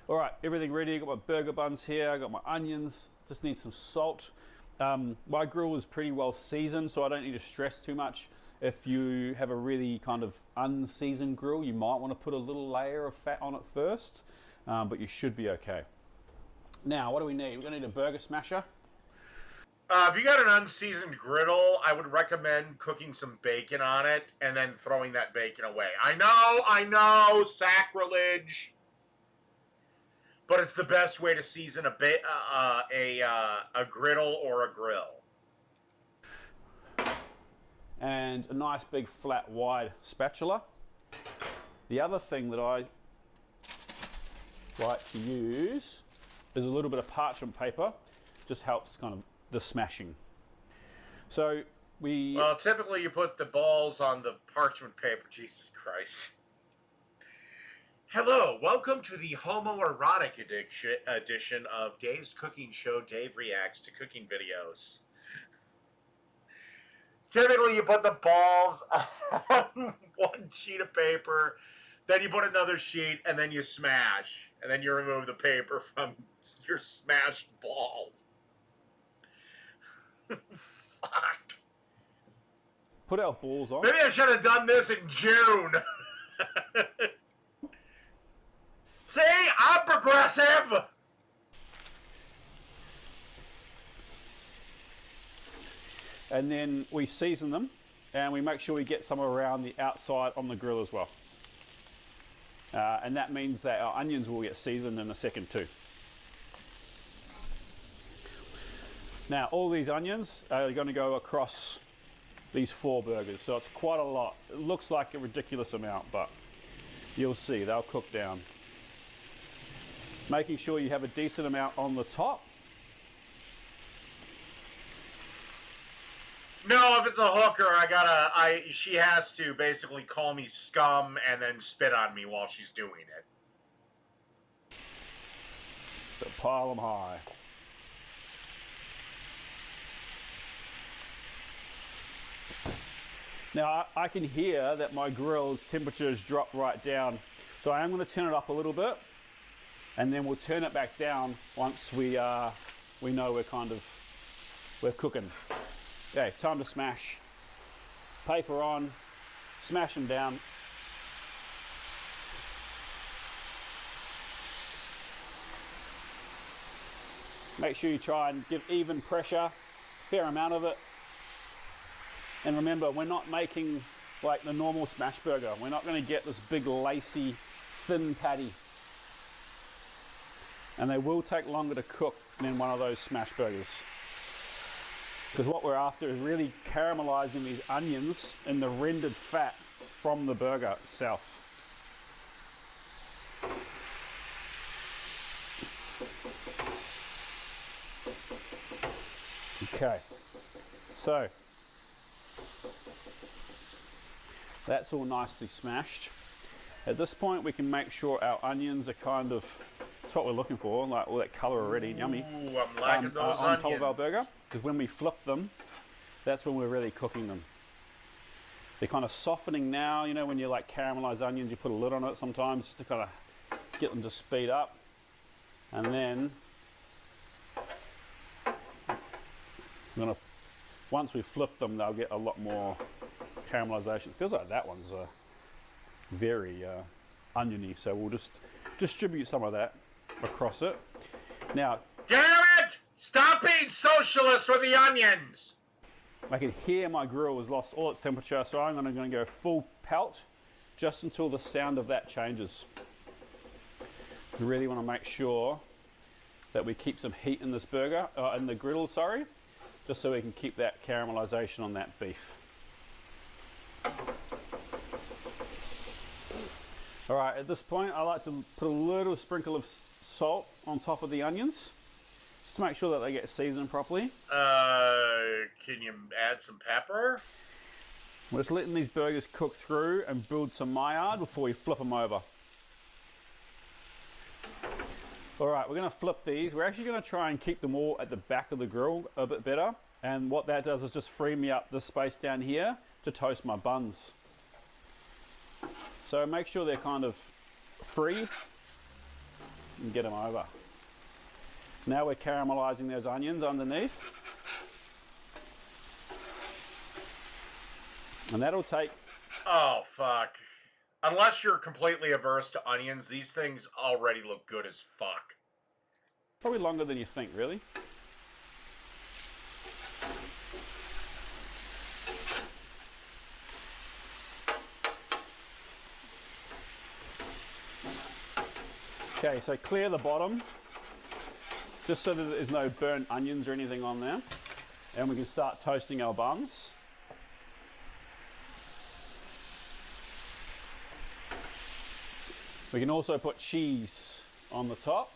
All right, everything ready. I got my burger buns here. I got my onions. Just need some salt. My grill is pretty well seasoned, so I don't need to stress too much. If you have a really kind of unseasoned grill, you might want to put a little layer of fat on it first, but you should be okay. Now, what do we need? We're gonna need a burger smasher. If you got an unseasoned griddle, I would recommend cooking some bacon on it and then throwing that bacon away. I know, sacrilege. But it's the best way to season a griddle or a grill. And a nice big flat wide spatula. The other thing that I like to use is a little bit of parchment paper. Just helps kind of the smashing. So Well, typically you put the balls on the parchment paper. Jesus Christ. Hello, welcome to the homoerotic edition of Dave's Cooking Show. Dave reacts to cooking videos. Typically, you put the balls on one sheet of paper, then you put another sheet, and then you smash. And then you remove the paper from your smashed ball. Fuck. Put our balls on. Maybe I should have done this in June. See, I'm progressive. And then we season them and we make sure we get some around the outside on the grill as well. And that means that our onions will get seasoned in a second too. Now all these onions are going to go across these 4 burgers. So it's quite a lot. It looks like a ridiculous amount, but you'll see, they'll cook down. Making sure you have a decent amount on the top. No, if it's a hooker, she has to basically call me scum and then spit on me while she's doing it. So pile them high. Now I can hear that my grill temperature has dropped right down. So I am going to turn it up a little bit, and then we'll turn it back down once we know we're cooking. Okay, time to smash. Paper on, smash them down. Make sure you try and give even pressure, fair amount of it. And remember, we're not making like the normal smash burger. We're not going to get this big lacy, thin patty. And they will take longer to cook than one of those smash burgers. Because what we're after is really caramelizing these onions in the rendered fat from the burger itself. Okay, so that's all nicely smashed. At this point we can make sure our onions are kind of, that's what we're looking for, like all that colour already, yummy. Ooh, I'm liking those on onions. top of our burger, because when we flip them, that's when we're really cooking them. They're kind of softening now, you know, when you like caramelize onions, you put a lid on it sometimes just to kind of get them to speed up. And then once we flip them, they'll get a lot more caramelization. Feels like that one's very oniony, so we'll just distribute some of that across it. Now, damn it! Stop being socialist with the onions! I can hear my grill has lost all its temperature, so I'm going to go full pelt just until the sound of that changes. We really want to make sure that we keep some heat in this burger, in the griddle, sorry, just so we can keep that caramelization on that beef. All right, at this point, I like to put a little sprinkle of salt on top of the onions, just to make sure that they get seasoned properly. Can you add some pepper? We're just letting these burgers cook through and build some Maillard before we flip them over. All right, we're gonna flip these. We're actually gonna try and keep them all at the back of the grill a bit better. And what that does is just free me up this space down here to toast my buns. So make sure they're kind of free and get them over. Now we're caramelizing those onions underneath. And that'll take... Oh, fuck. Unless you're completely averse to onions, these things already look good as fuck. Probably longer than you think, really. Okay, so clear the bottom, just so that there's no burnt onions or anything on there. And we can start toasting our buns. We can also put cheese on the top.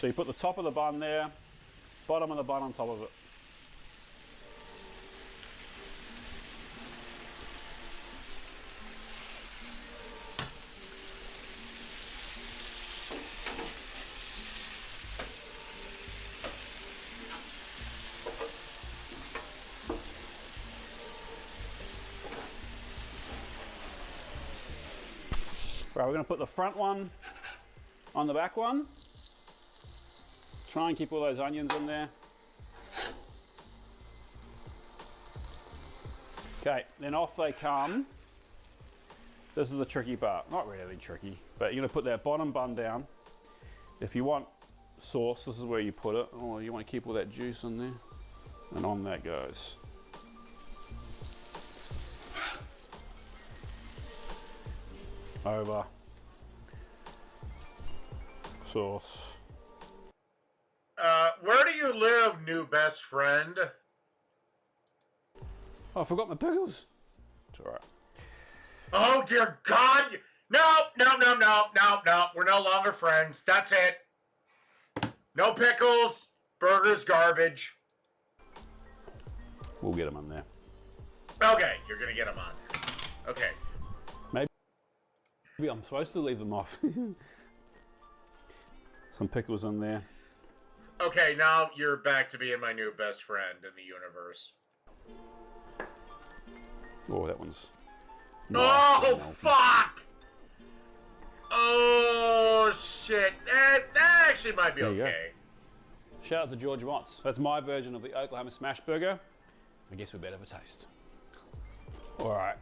So you put the top of the bun there, bottom of the bun on top of it. Right, we're going to put the front one on the back one. Try and keep all those onions in there. Okay, then off they come. This is the tricky part. Not really tricky, but you're going to put that bottom bun down. If you want sauce, this is where you put it. Oh, you want to keep all that juice in there. And on that goes. Over. sauce. Where do you live, new best friend? Oh, I forgot my pickles. It's alright. Oh, dear God! No. We're no longer friends. That's it. No pickles. Burgers garbage. We'll get them on there. Okay, you're gonna get them on there. Okay. Maybe I'm supposed to leave them off. Some pickles on there. Okay, now you're back to being my new best friend in the universe. Oh, that one's... Oh, fuck! Oh, shit. That actually might be There you okay. Shout out to George Motts. That's my version of the Oklahoma Smash Burger. I guess we better have a taste. Alright.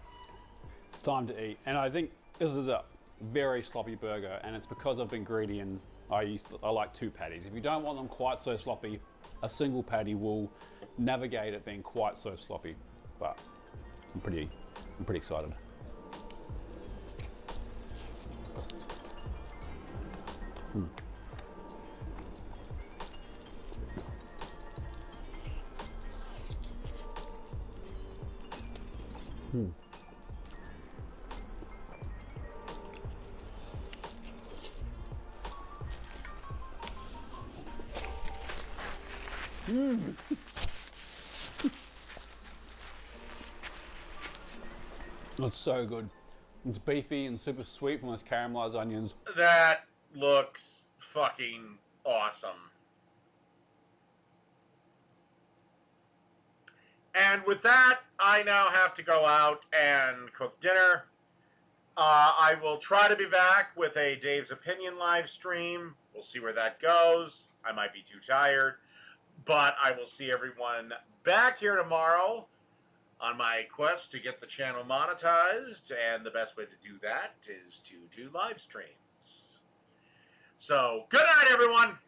It's time to eat. And I think this is a very sloppy burger, and it's because I've been greedy and I like 2 patties. If you don't want them quite so sloppy, a single patty will navigate it being quite so sloppy. But I'm pretty excited. It's so good. It's beefy and super sweet from those caramelized onions. That looks fucking awesome. And with that, I now have to go out and cook dinner. I will try to be back with a Dave's Opinion live stream. We'll see where that goes. I might be too tired. But I will see everyone back here tomorrow on my quest to get the channel monetized. And the best way to do that is to do live streams. So, good night, everyone!